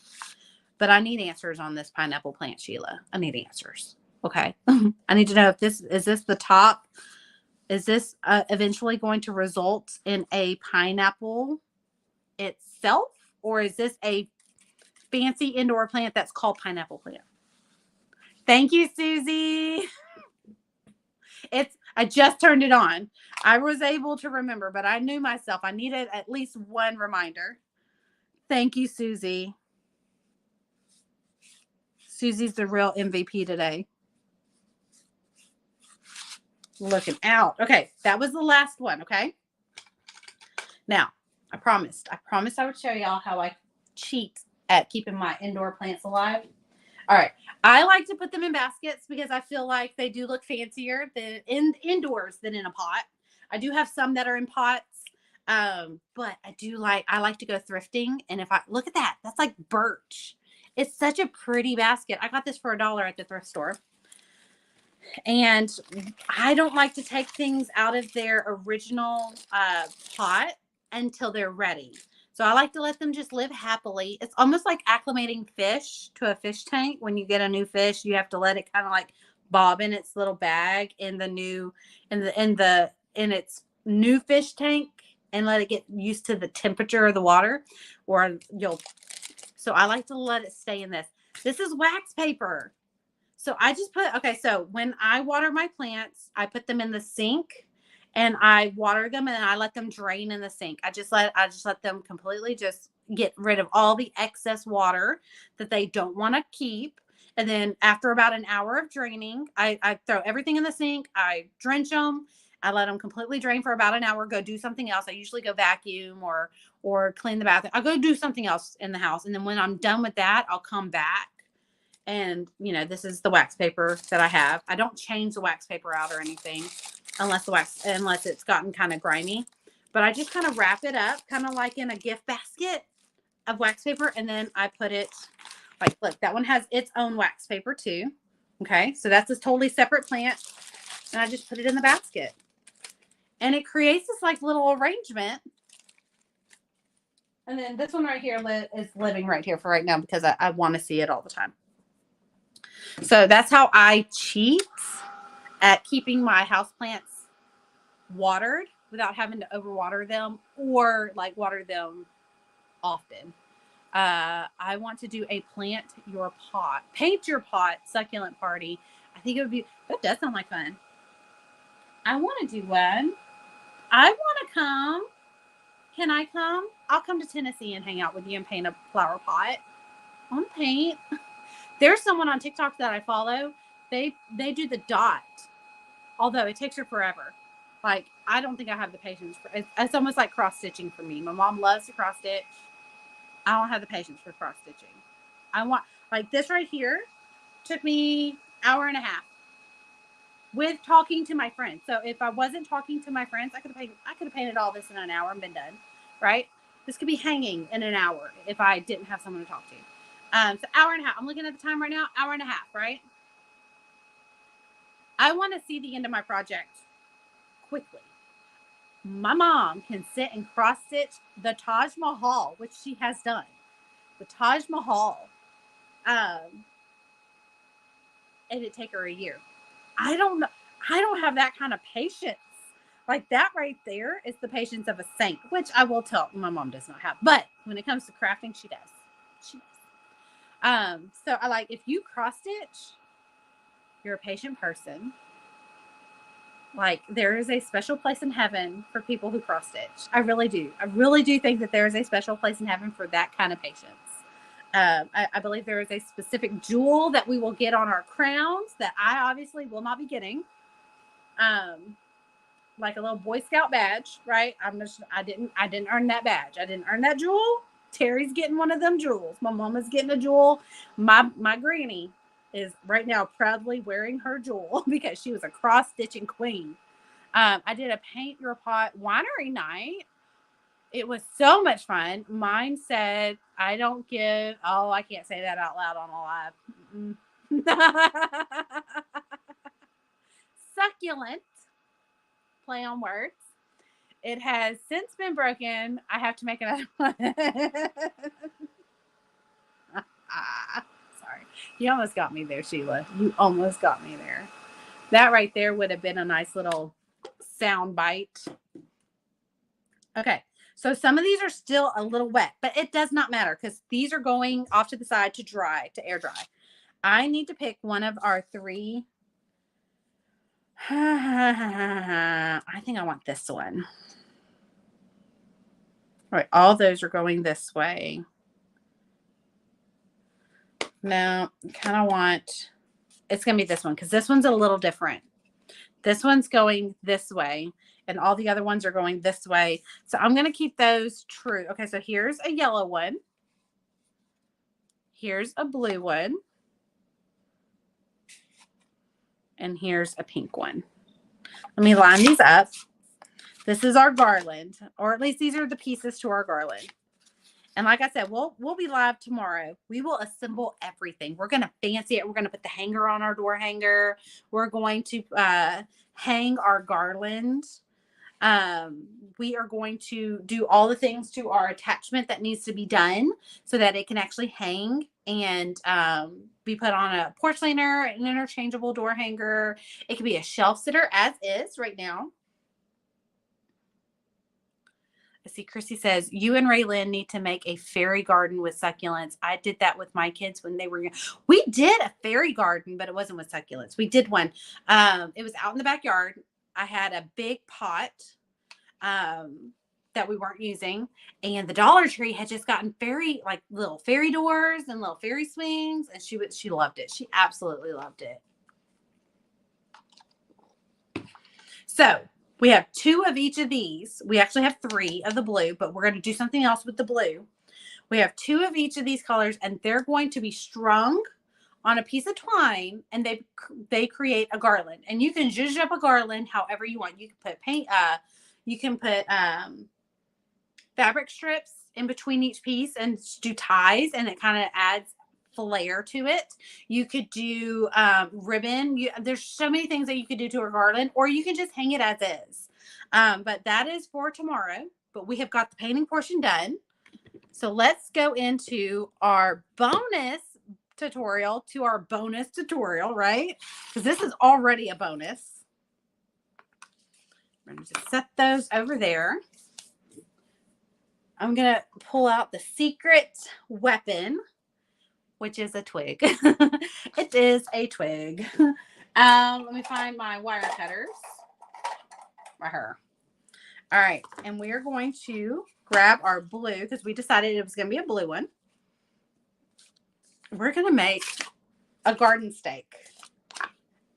But I need answers on this pineapple plant, Sheila. I need answers. Okay. I need to know if this the top. Is this eventually going to result in a pineapple itself? Or is this a fancy indoor plant that's called pineapple plant? Thank you, Susie. I just turned it on. I was able to remember, but I knew myself. I needed at least one reminder. Thank you, Susie. Susie's the real MVP today. Looking out. Okay, that was the last one, okay? Now, I promised I would show y'all how I cheat at keeping my indoor plants alive. All right. I like to put them in baskets because I feel like they do look fancier than indoors than in a pot. I do have some that are in pots. But I like to go thrifting. And if I look at that, that's like birch. It's such a pretty basket. I got this for $1 at the thrift store. And I don't like to take things out of their original pot until they're ready. So I like to let them just live happily. It's almost like acclimating fish to a fish tank. When you get a new fish, you have to let it kind of like bob in its little bag in its new fish tank and let it get used to the temperature of the water. So I like to let it stay in this. This is wax paper. So I just so when I water my plants, I put them in the sink and I water them and I let them drain in the sink. I just let them completely just get rid of all the excess water that they don't want to keep. And then after about an hour of draining, I throw everything in the sink. I drench them I let them completely drain for about an hour, go do something else. I usually go vacuum or clean the bathroom. I'll go do something else in the house. And then when I'm done with that, I'll come back. And, you know, this is the wax paper that I have. I don't change the wax paper out or anything unless it's gotten kind of grimy. But I just kind of wrap it up, kind of like in a gift basket of wax paper. And then I put it, like, look, that one has its own wax paper too. Okay, so that's a totally separate plant. And I just put it in the basket. And it creates this like little arrangement. And then this one right here is living right here for right now because I want to see it all the time. So that's how I cheat at keeping my houseplants watered without having to overwater them or like water them often. I want to do a paint your pot succulent party. I think it would be, that does sound like fun. I want to do one. I want to come. Can I come? I'll come to Tennessee and hang out with you and paint a flower pot. I want to paint. There's someone on TikTok that I follow. They do the dot, although it takes her forever. Like, I don't think I have the patience for it. It's almost like cross stitching for me. My mom loves to cross stitch. I don't have the patience for cross stitching. I want, like, this right here took me hour and a half with talking to my friends. So if I wasn't talking to my friends, I could have painted all this in an hour and been done, right? This could be hanging in an hour if I didn't have someone to talk to. So hour and a half. I'm looking at the time right now, hour and a half, right? I want to see the end of my project quickly. My mom can sit and cross stitch the Taj Mahal, which she has done. The Taj Mahal. And it'd take her a year. I don't know. I don't have that kind of patience. Like that right there is the patience of a saint, which I will tell my mom does not have. But when it comes to crafting, she does. She does. So I like, if you cross stitch, you're a patient person. Like, there is a special place in heaven for people who cross stitch. I really do. I really do think that there is a special place in heaven for that kind of patience. I believe there is a specific jewel that we will get on our crowns that I obviously will not be getting. Like a little Boy Scout badge, right? I didn't earn that badge. I didn't earn that jewel. Terry's getting one of them jewels. My mama's getting a jewel. My granny is right now proudly wearing her jewel because she was a cross-stitching queen. I did a paint your pot winery night. It was so much fun. Mine said, I can't say that out loud on a live. Succulent. Play on words. It has since been broken. I have to make another one. Sorry. You almost got me there, Sheila. You almost got me there. That right there would have been a nice little sound bite. Okay. So some of these are still a little wet, but it does not matter because these are going off to the side to dry, to air dry. I need to pick one of our three. I think I want this one. All right. All those are going this way. No, kind of want, it's going to be this one because this one's a little different. This one's going this way and all the other ones are going this way. So I'm going to keep those true. Okay, so here's a yellow one. Here's a blue one. And here's a pink one. Let me line these up. This is our garland, or at least these are the pieces to our garland. And like I said, we'll be live tomorrow. We will assemble everything. We're going to fancy it. We're going to put the hanger on our door hanger. We're going to hang our garland. We are going to do all the things to our attachment that needs to be done so that it can actually hang and be put on a porch liner, an interchangeable door hanger. It can be a shelf sitter as is right now. I see Chrissy says, you and Raylyn need to make a fairy garden with succulents. I did that with my kids when they were young. We did a fairy garden, but it wasn't with succulents. We did one. It was out in the backyard. I had a big pot that we weren't using. And the Dollar Tree had just gotten little fairy doors and little fairy swings. And she loved it. She absolutely loved it. So We have 2 of each of these. We actually have 3 of the blue, but we're going to do something else with the blue. We have 2 of each of these colors, and they're going to be strung on a piece of twine, and they create a garland. And you can zhuzh up a garland however you want. You can put fabric strips in between each piece and do ties, and it kind of adds flair to it. You could do ribbon. There's so many things that you could do to a garland, or you can just hang it as is. But that is for tomorrow. But we have got the painting portion done. So let's go into our bonus tutorial right? Because this is already a bonus. We're going to just set those over there. I'm going to pull out the secret weapon, which is a twig. It is a twig. Let me find my wire cutters. Right here. All right. And we are going to grab our blue because we decided it was going to be a blue one. We're going to make a garden stake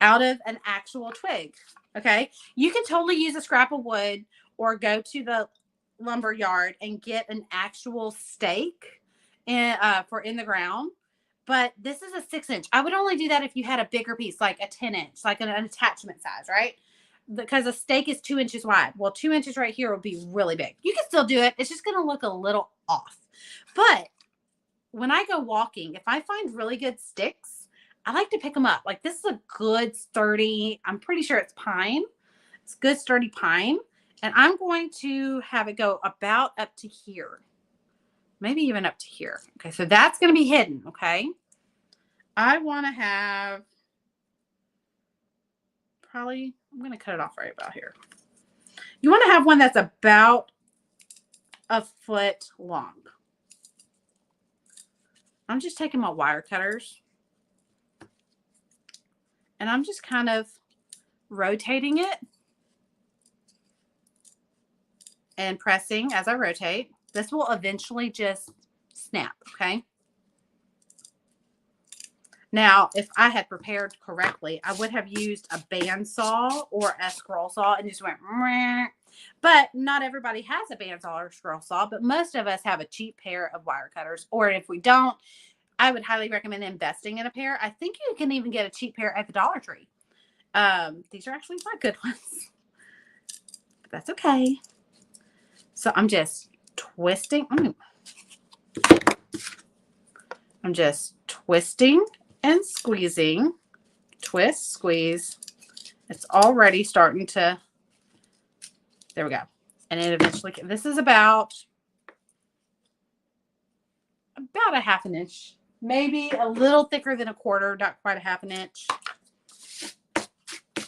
out of an actual twig. Okay. You can totally use a scrap of wood or go to the lumber yard and get an actual stake for in the ground. But this is a 6-inch. I would only do that if you had a bigger piece, like a 10-inch, like an attachment size, right? Because a stake is 2 inches wide. Well, 2 inches right here will be really big. You can still do it. It's just going to look a little off. But when I go walking, if I find really good sticks, I like to pick them up. Like this is a good sturdy, I'm pretty sure it's pine. It's good sturdy pine. And I'm going to have it go about up to here. Maybe even up to here. Okay, so that's going to be hidden, okay? I want to have probably, I'm going to cut it off right about here. You want to have one that's about a foot long. I'm just taking my wire cutters and I'm just kind of rotating it and pressing as I rotate. This will eventually just snap, okay? Now, if I had prepared correctly, I would have used a bandsaw or a scroll saw and just went, meh. But not everybody has a bandsaw or scroll saw, but most of us have a cheap pair of wire cutters. Or if we don't, I would highly recommend investing in a pair. I think you can even get a cheap pair at the Dollar Tree. These are actually not good ones, but that's okay. So I'm just twisting. I'm just twisting and squeezing. Twist, squeeze. It's already starting to, there we go. And it eventually, this is about a half an inch, maybe a little thicker than a quarter, not quite a half an inch.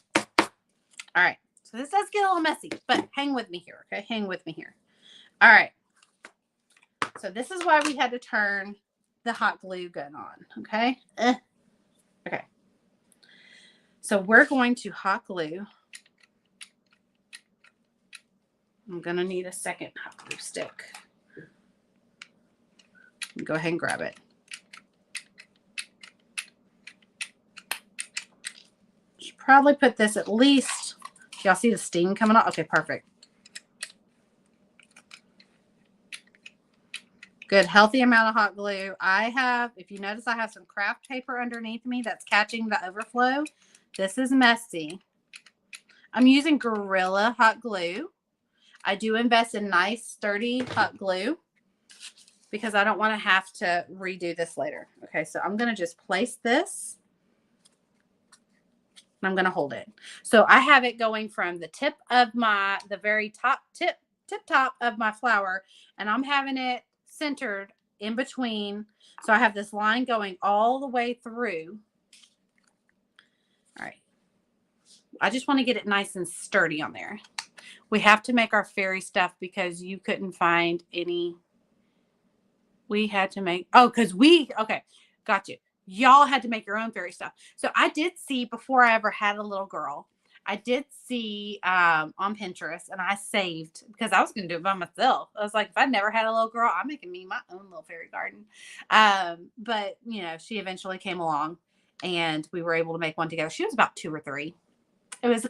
All right. So this does get a little messy, but hang with me here. Okay. Hang with me here. All right. So this is why we had to turn the hot glue gun on. Okay. Okay. So we're going to hot glue. I'm going to need a second hot glue stick. Go ahead and grab it. Should probably put this at least. Y'all see the steam coming off? Okay, perfect. Good, healthy amount of hot glue. I have, if you notice, I have some craft paper underneath me that's catching the overflow. This is messy. I'm using Gorilla hot glue. I do invest in nice, sturdy hot glue because I don't want to have to redo this later. Okay, so I'm going to just place this. And I'm going to hold it. So I have it going from the tip of the very top tip top of my flower, and I'm having it centered in between. So I have this line going all the way through. All right. I just want to get it nice and sturdy on there. We have to make our fairy stuff because you couldn't find any. We had to make, okay, got you. Y'all had to make your own fairy stuff. So I did see, before I ever had a little girl, I did see on Pinterest, and I saved because I was going to do it by myself. I was like, if I never had a little girl, I'm making me my own little fairy garden. But, you know, she eventually came along and we were able to make one together. She was about 2 or 3. It was a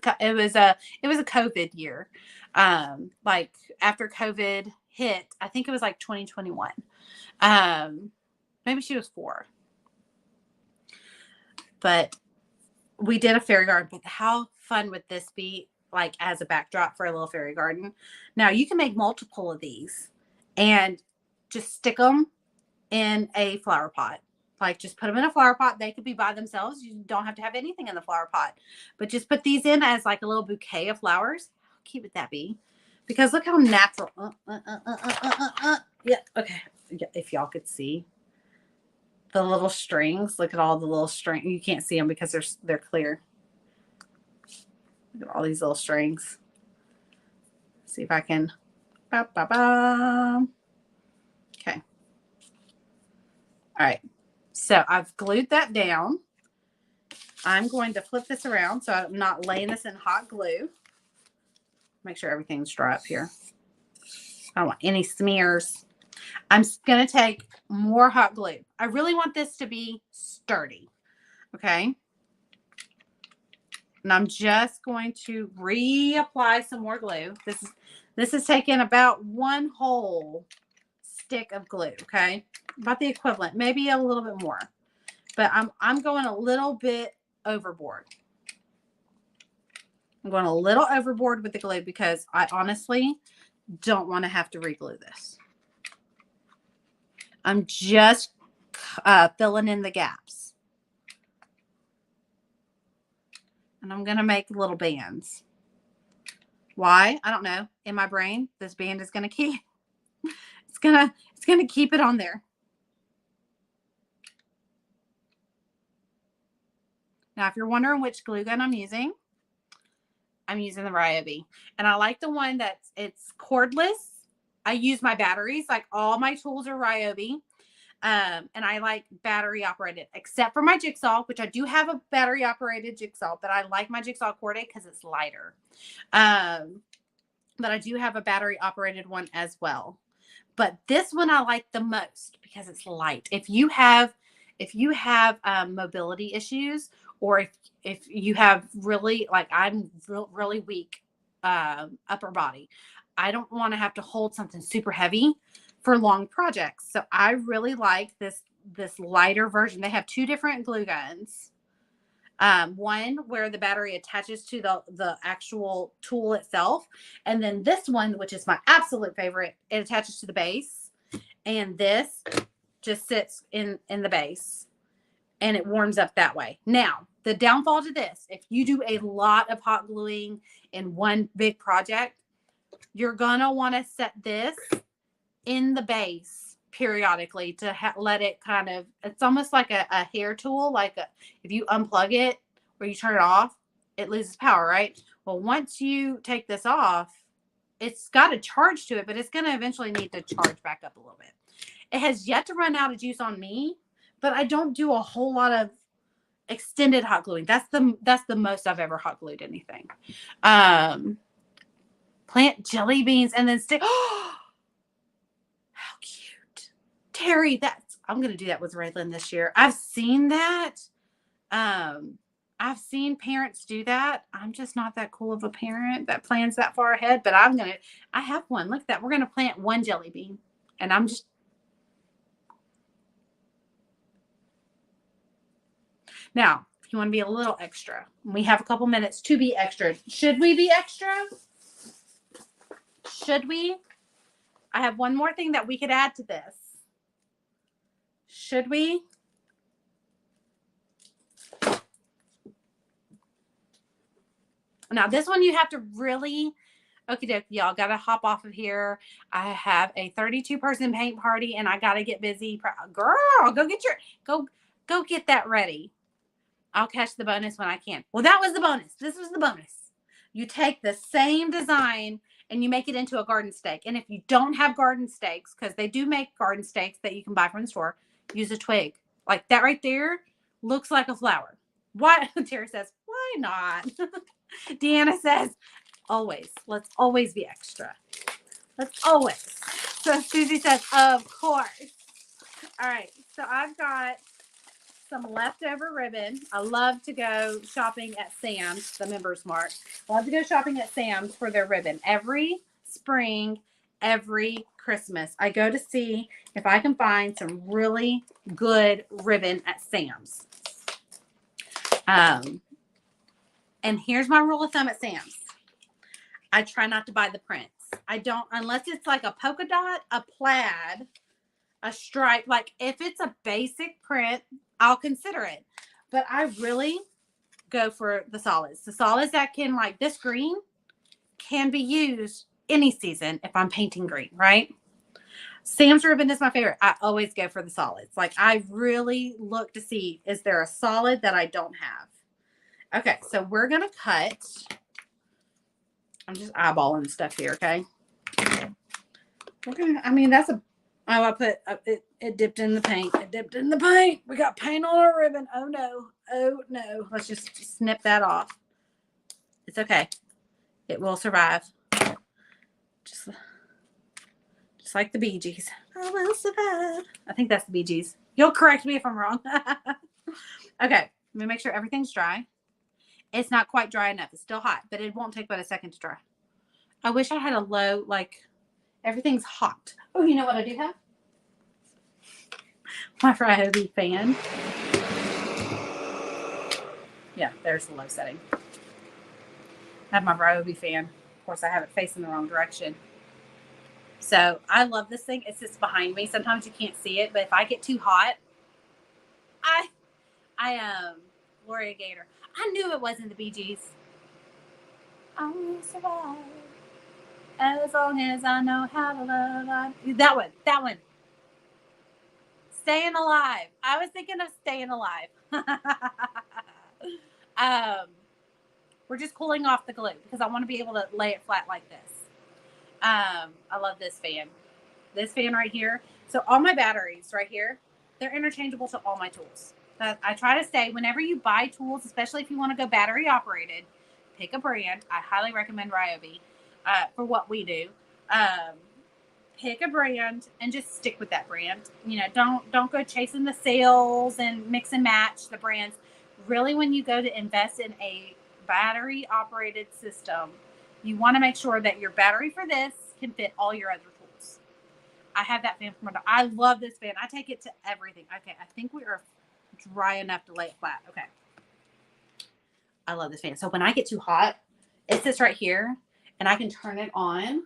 COVID year. Like after COVID hit, I think it was like 2021. Maybe she was 4. But we did a fairy garden. But how fun would this be, like as a backdrop for a little fairy garden? Now you can make multiple of these and just stick them in a flower pot. Like just put them in a flower pot. They could be by themselves. You don't have to have anything in the flower pot, but just put these in as like a little bouquet of flowers. How cute would that be? Because look how natural. Yeah. Okay. Yeah, if y'all could see the little strings, look at all the little string. You can't see them because they're clear. Look at all these little strings. See if I can. Okay. All right. So I've glued that down. I'm going to flip this around so I'm not laying this in hot glue. Make sure everything's dry up here. I don't want any smears. I'm going to take more hot glue. I really want this to be sturdy. Okay. And I'm just going to reapply some more glue. This is taking about 1 whole stick of glue. Okay. About the equivalent, maybe a little bit more, but I'm going a little bit overboard. I'm going a little overboard with the glue because I honestly don't want to have to re-glue this. I'm just filling in the gaps. And I'm going to make little bands. Why? I don't know. In my brain, this band is going to keep, it's going to keep it on there. Now, if you're wondering which glue gun I'm using the Ryobi. And I like the one it's cordless. I use my batteries. Like all my tools are Ryobi. And I like battery operated, except for my jigsaw, which I do have a battery operated jigsaw, but I like my jigsaw corded because it's lighter. But I do have a battery operated one as well. But this one I like the most because it's light. If you have mobility issues, or if you have really, like I'm really weak upper body, I don't want to have to hold something super heavy for long projects. So I really like this lighter version. They have 2 different glue guns. One where the battery attaches to the actual tool itself. And then this one, which is my absolute favorite, it attaches to the base. And this just sits in the base and it warms up that way. Now, the downfall to this, if you do a lot of hot gluing in one big project, you're going to want to set this in the base periodically to let it kind of, it's almost like a hair tool. Like if you unplug it or you turn it off, it loses power, right? Well, once you take this off, it's got a charge to it, but it's going to eventually need to charge back up a little bit. It has yet to run out of juice on me, but I don't do a whole lot of extended hot gluing. That's the most I've ever hot glued anything. Plant jelly beans and then stick. Oh, how cute. Terry, I'm going to do that with Raylan this year. I've seen that. I've seen parents do that. I'm just not that cool of a parent that plans that far ahead, but I have one. Look at that. We're going to plant 1 jelly bean, and I'm just. Now, if you want to be a little extra, we have a couple minutes to be extra. Should we be extra? Should we? I have one more thing that we could add to this. Should we? Now, this one you have to really, okie dokie, y'all got to hop off of here. I have a 32-person paint party and I got to get busy. Girl, go get that ready. I'll catch the bonus when I can. Well, that was the bonus. This was the bonus. You take the same design and you make it into a garden stake. And if you don't have garden stakes, because they do make garden stakes that you can buy from the store, use a twig. Like that right there looks like a flower. Why? Terry says, why not? Deanna says, always. Let's always be extra. Let's always. So Susie says, of course. All right. So I've got some leftover ribbon. I love to go shopping at Sam's, the Members Mark. I love to go shopping at Sam's for their ribbon. Every spring, every Christmas, I go to see if I can find some really good ribbon at Sam's. And here's my rule of thumb at Sam's. I try not to buy the prints. I don't, unless it's like a polka dot, a plaid, a stripe. Like if it's a basic print, I'll consider it. But I really go for the solids. The solids that can, like this green, can be used any season if I'm painting green, right? Sam's ribbon is my favorite. I always go for the solids. Like I really look to see, is there a solid that I don't have? Okay, so we're going to cut. I'm just eyeballing stuff here, okay? We're going to, I mean, that's a, oh, I put, it dipped in the paint. It dipped in the paint. We got paint on our ribbon. Oh, no. Oh, no. Let's just snip that off. It's okay. It will survive. Just like the Bee Gees. I will survive. I think that's the Bee Gees. You'll correct me if I'm wrong. Okay. Let me make sure everything's dry. It's not quite dry enough. It's still hot, but it won't take but a second to dry. I wish I had a low, like, everything's hot. Oh, you know what I do have? My Ryobi fan. Yeah, there's the low setting. I have my Ryobi fan. Of course, I have it facing the wrong direction. So I love this thing. It sits behind me. Sometimes you can't see it, but if I get too hot, I Gloria Gaynor. I knew it wasn't the Bee Gees. I will survive as long as I know how to love. That one. Staying Alive. I was thinking of Staying Alive. We're just cooling off the glue because I want to be able to lay it flat like this. I love this fan. This fan right here. So all my batteries right here, they're interchangeable to all my tools. I try to stay, whenever you buy tools, especially if you want to go battery operated, pick a brand. I highly recommend Ryobi for what we do. Pick a brand and just stick with that brand. You know, don't go chasing the sales and mix and match the brands. Really, when you go to invest in a battery operated system, you want to make sure that your battery for this can fit all your other tools. I have that fan from my dog. I love this fan. I take it to everything. Okay, I think we are dry enough to lay it flat. Okay. I love this fan. So when I get too hot, it sits right here and I can turn it on. And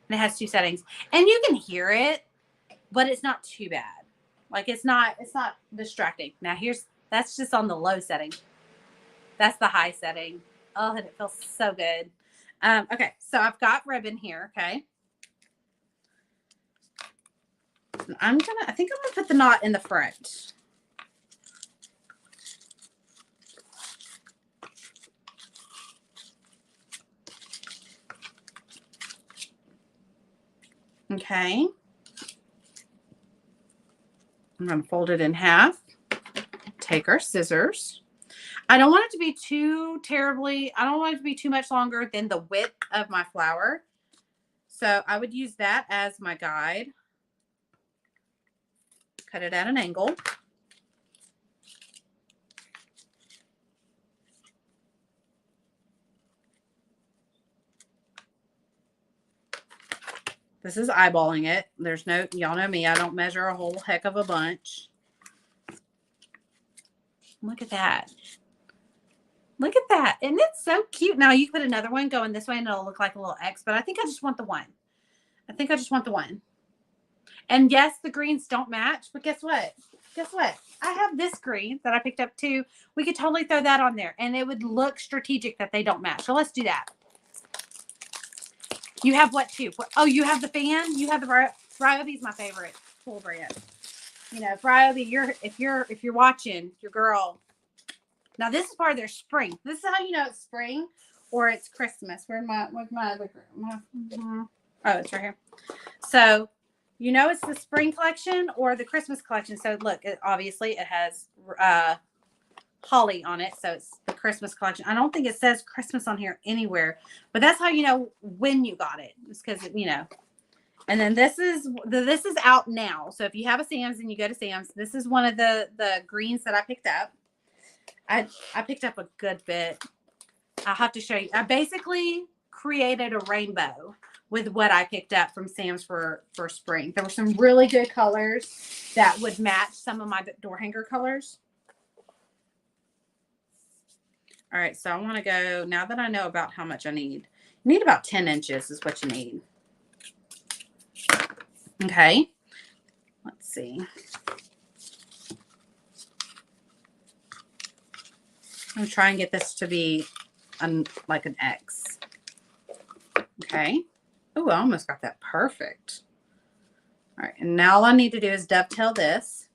it has 2 settings. And you can hear it, but it's not too bad. Like it's not distracting. Now that's just on the low setting. That's the high setting. Oh, and it feels so good. Okay, so I've got ribbon here, okay? I think I'm gonna put the knot in the front. Okay. I'm gonna fold it in half. Take our scissors. I don't want it to be I don't want it to be too much longer than the width of my flower. So I would use that as my guide. Cut it at an angle. This is eyeballing it. There's no, y'all know me, I don't measure a whole heck of a bunch. Look at that. Look at that. And it's so cute. Now you can put another one going this way and it'll look like a little X, but I think I just want the one. And yes, the greens don't match, but guess what? I have this green that I picked up too. We could totally throw that on there and it would look strategic that they don't match. So let's do that. You have what too? Oh, you have the fan? You have the Ryobi's my favorite tool brand. You know, Ryobi, if you're watching, your girl. Now this is part of their spring. This is how you know it's spring or it's Christmas. Where's my other oh, it's right here. So you know it's the spring collection or the Christmas collection. So look, obviously it has holly on it, so it's the Christmas collection. I don't think it says Christmas on here anywhere, but that's how you know when you got it. It's because you know And then this is out now. So if you have a Sam's and you go to Sam's, this is one of the greens that I picked up. I picked up a good bit. I'll have to show you. I basically created a rainbow with what I picked up from Sam's for spring. There were some really good colors that would match some of my door hanger colors. All right, so I want to go, now that I know about how much I need. You need about 10 inches is what you need. Okay, let's see. I'm going to try and get this to be like an X. Okay. Oh, I almost got that perfect. All right, and now all I need to do is dovetail this.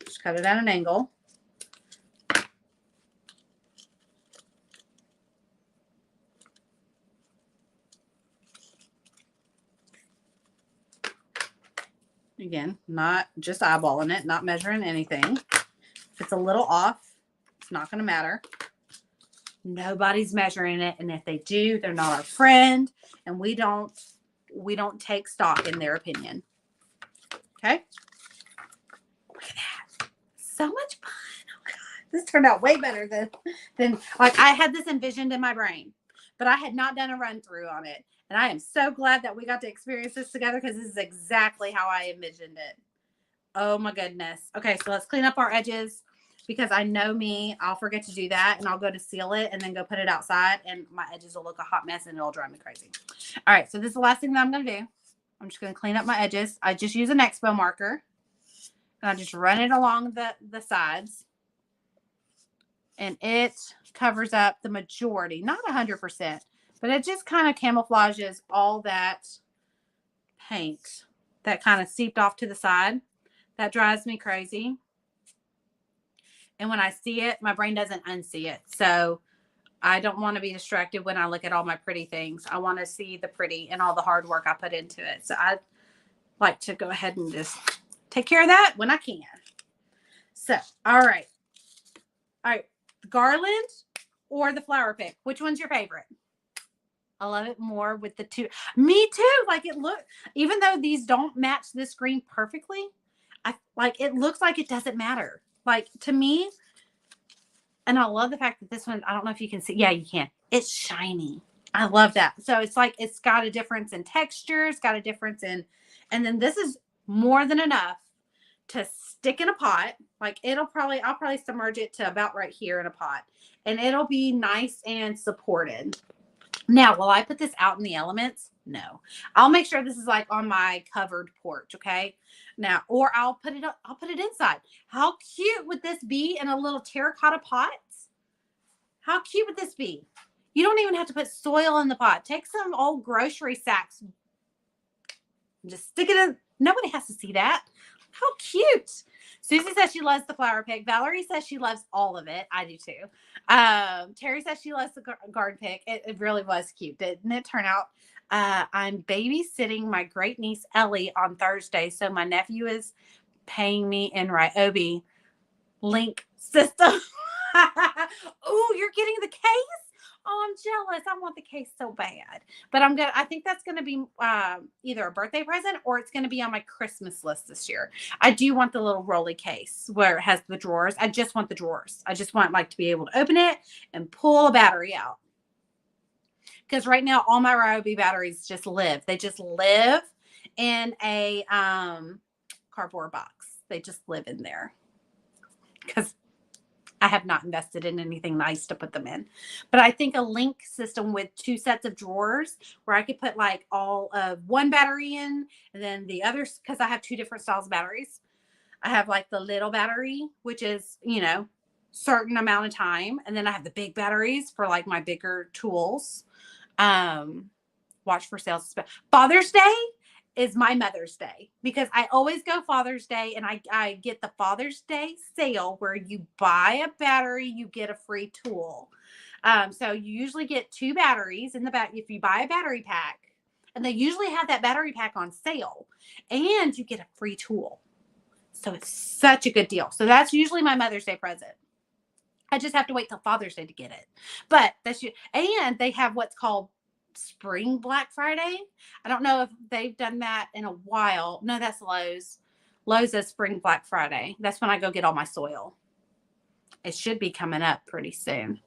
Just cut it at an angle. Again, not just eyeballing it, not measuring anything. If it's a little off, it's not going to matter. Nobody's measuring it, and if they do, they're not our friend, and we don't take stock in their opinion. Okay? Look at that. So much fun. Oh God. This turned out way better than like I had this envisioned in my brain, but I had not done a run through on it. And I am so glad that we got to experience this together because this is exactly how I envisioned it. Oh my goodness. Okay, so let's clean up our edges because I know me, I'll forget to do that and I'll go to seal it and then go put it outside and my edges will look a hot mess and it'll drive me crazy. All right, so this is the last thing that I'm going to do. I'm just going to clean up my edges. I just use an Expo marker and I just run it along the sides. And it covers up the majority, not 100%. But it just kind of camouflages all that paint that kind of seeped off to the side. That drives me crazy. And when I see it, my brain doesn't unsee it. So I don't want to be distracted when I look at all my pretty things. I want to see the pretty and all the hard work I put into it. So I like to go ahead and just take care of that when I can. So, all right. All right. Garland or the flower pick? Which one's your favorite? I love it more with the two. Me too. Like it look, even though these don't match this green perfectly, it looks like it doesn't matter. Like to me, and I love the fact that this one, I don't know if you can see. Yeah, you can. It's shiny. I love that. So it's like, it's got a difference in texture. It's got a difference in, and then this is more than enough to stick in a pot. Like I'll probably submerge it to about right here in a pot and it'll be nice and supported. Now, will I put this out in the elements? No. I'll make sure this is like on my covered porch, okay? Now, or I'll put it inside. How cute would this be in a little terracotta pot? How cute would this be? You don't even have to put soil in the pot. Take some old grocery sacks. Just stick it in. Nobody has to see that. How cute. Susie says she loves the flower pick. Valerie says she loves all of it. I do too. Terry says she loves the garden pick. It really was cute. Didn't it turn out? I'm babysitting my great niece Ellie on Thursday. So my nephew is paying me in Ryobi link system. Oh, you're getting the case? Oh, I'm jealous. I want the case so bad. But I think that's gonna be either a birthday present or it's gonna be on my Christmas list this year. I do want the little rolly case where it has the drawers. I just want the drawers. I just want to be able to open it and pull a battery out. Because right now all my Ryobi batteries just live. They just live in a cardboard box. They just live in there. Because I have not invested in anything nice to put them in. But I think a link system with 2 sets of drawers where I could put like all of one battery in and then the others, because I have 2 different styles of batteries. I have like the little battery, which is, certain amount of time. And then I have the big batteries for like my bigger tools. Watch for sales. Father's Day is my Mother's Day because I always go Father's Day and I get the Father's Day sale where you buy a battery, you get a free tool. So you usually get 2 batteries in the back if you buy a battery pack, and they usually have that battery pack on sale and you get a free tool. So it's such a good deal. So that's usually my Mother's Day present. I just have to wait till Father's Day to get it. But and they have what's called Spring Black Friday. I don't know if they've done that in a while. No, that's Lowe's. Lowe's is Spring Black Friday. That's when I go get all my soil. It should be coming up pretty soon.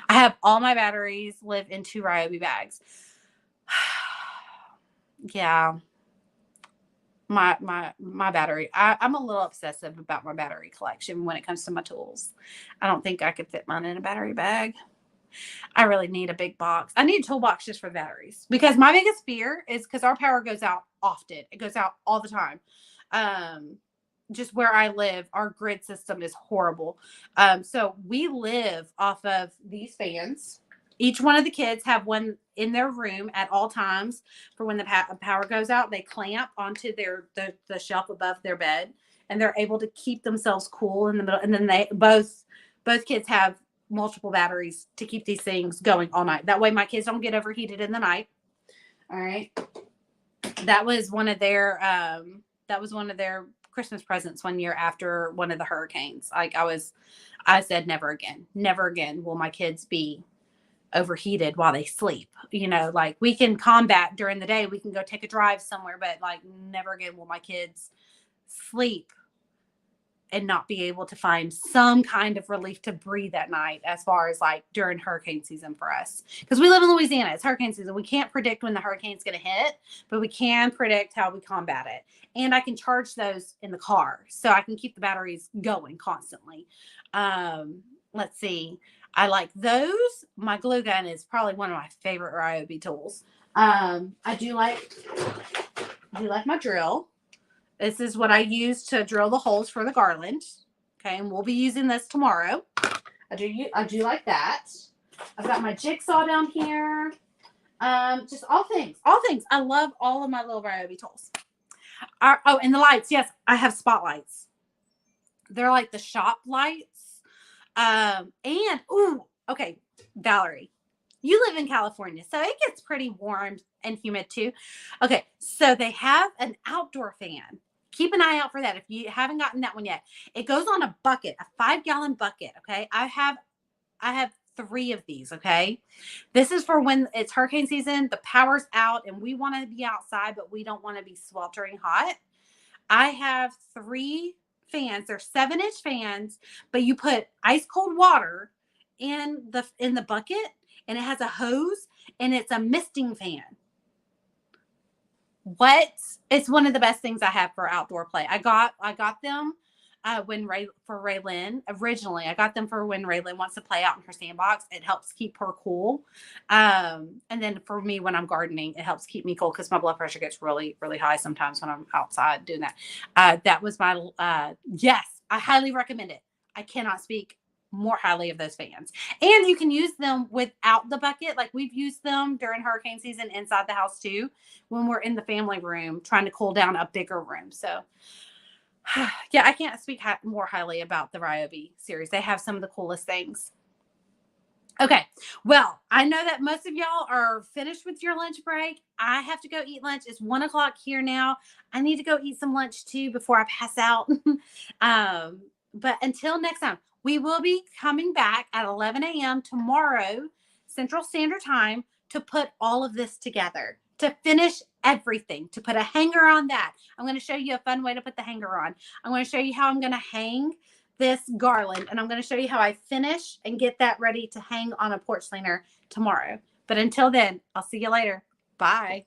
I have all my batteries live in 2 Ryobi bags. Yeah. My battery. I'm a little obsessive about my battery collection when it comes to my tools. I don't think I could fit mine in a battery bag. I really need a big box. I need a toolbox just for batteries, because my biggest fear is because our power goes out often. It goes out all the time. Just where I live, our grid system is horrible. So we live off of these fans. Each one of the kids have one in their room at all times for when the power goes out. They clamp onto the shelf above their bed, and they're able to keep themselves cool in the middle. And then they both kids have multiple batteries to keep these things going all night. That way my kids don't get overheated in the night. All right. That was one of their Christmas presents one year after one of the hurricanes. Like I said, never again will my kids be overheated while they sleep. You know, like, we can combat during the day. We can go take a drive somewhere, but like, never again will my kids sleep and not be able to find some kind of relief to breathe at night, as far as like during hurricane season for us. Because we live in Louisiana. It's hurricane season. We can't predict when the hurricane's going to hit, but we can predict how we combat it. And I can charge those in the car, so I can keep the batteries going constantly. Let's see. I like those. My glue gun is probably one of my favorite Ryobi tools. I do like my drill. This is what I use to drill the holes for the garland. Okay, and we'll be using this tomorrow. I do like that. I've got my jigsaw down here. Just all things. I love all of my little Ryobi tools. Oh, and the lights. Yes, I have spotlights. They're like the shop lights. Okay, Valerie, you live in California, so it gets pretty warm and humid too. Okay, so they have an outdoor fan. Keep an eye out for that if you haven't gotten that one yet. It goes on a bucket, a 5-gallon bucket. Okay, I have 3 of these. Okay, this is for when it's hurricane season, the power's out, and we want to be outside, but we don't want to be sweltering hot. I have 3 fans. They're 7-inch fans, but you put ice cold water in the bucket, and it has a hose, and it's a misting fan. It's one of the best things I have for outdoor play. I got them for Raylyn originally. I got them for when Raylyn wants to play out in her sandbox. It helps keep her cool. And then for me, when I'm gardening, it helps keep me cool, because my blood pressure gets really, really high sometimes when I'm outside doing that. That was my, yes, I highly recommend it. I cannot speak more highly of those fans. And you can use them without the bucket. Like, we've used them during hurricane season inside the house too, when we're in the family room trying to cool down a bigger room. So yeah, I can't speak more highly about the Ryobi series. They have some of the coolest things. Okay, well, I know that most of y'all are finished with your lunch break. I have to go eat lunch. It's 1 o'clock here now. I need to go eat some lunch too before I pass out. But until next time, we will be coming back at 11 a.m. tomorrow, Central Standard Time, to put all of this together, to finish everything, to put a hanger on that. I'm going to show you a fun way to put the hanger on. I'm going to show you how I'm going to hang this garland, and I'm going to show you how I finish and get that ready to hang on a porch leaner tomorrow. But until then, I'll see you later. Bye.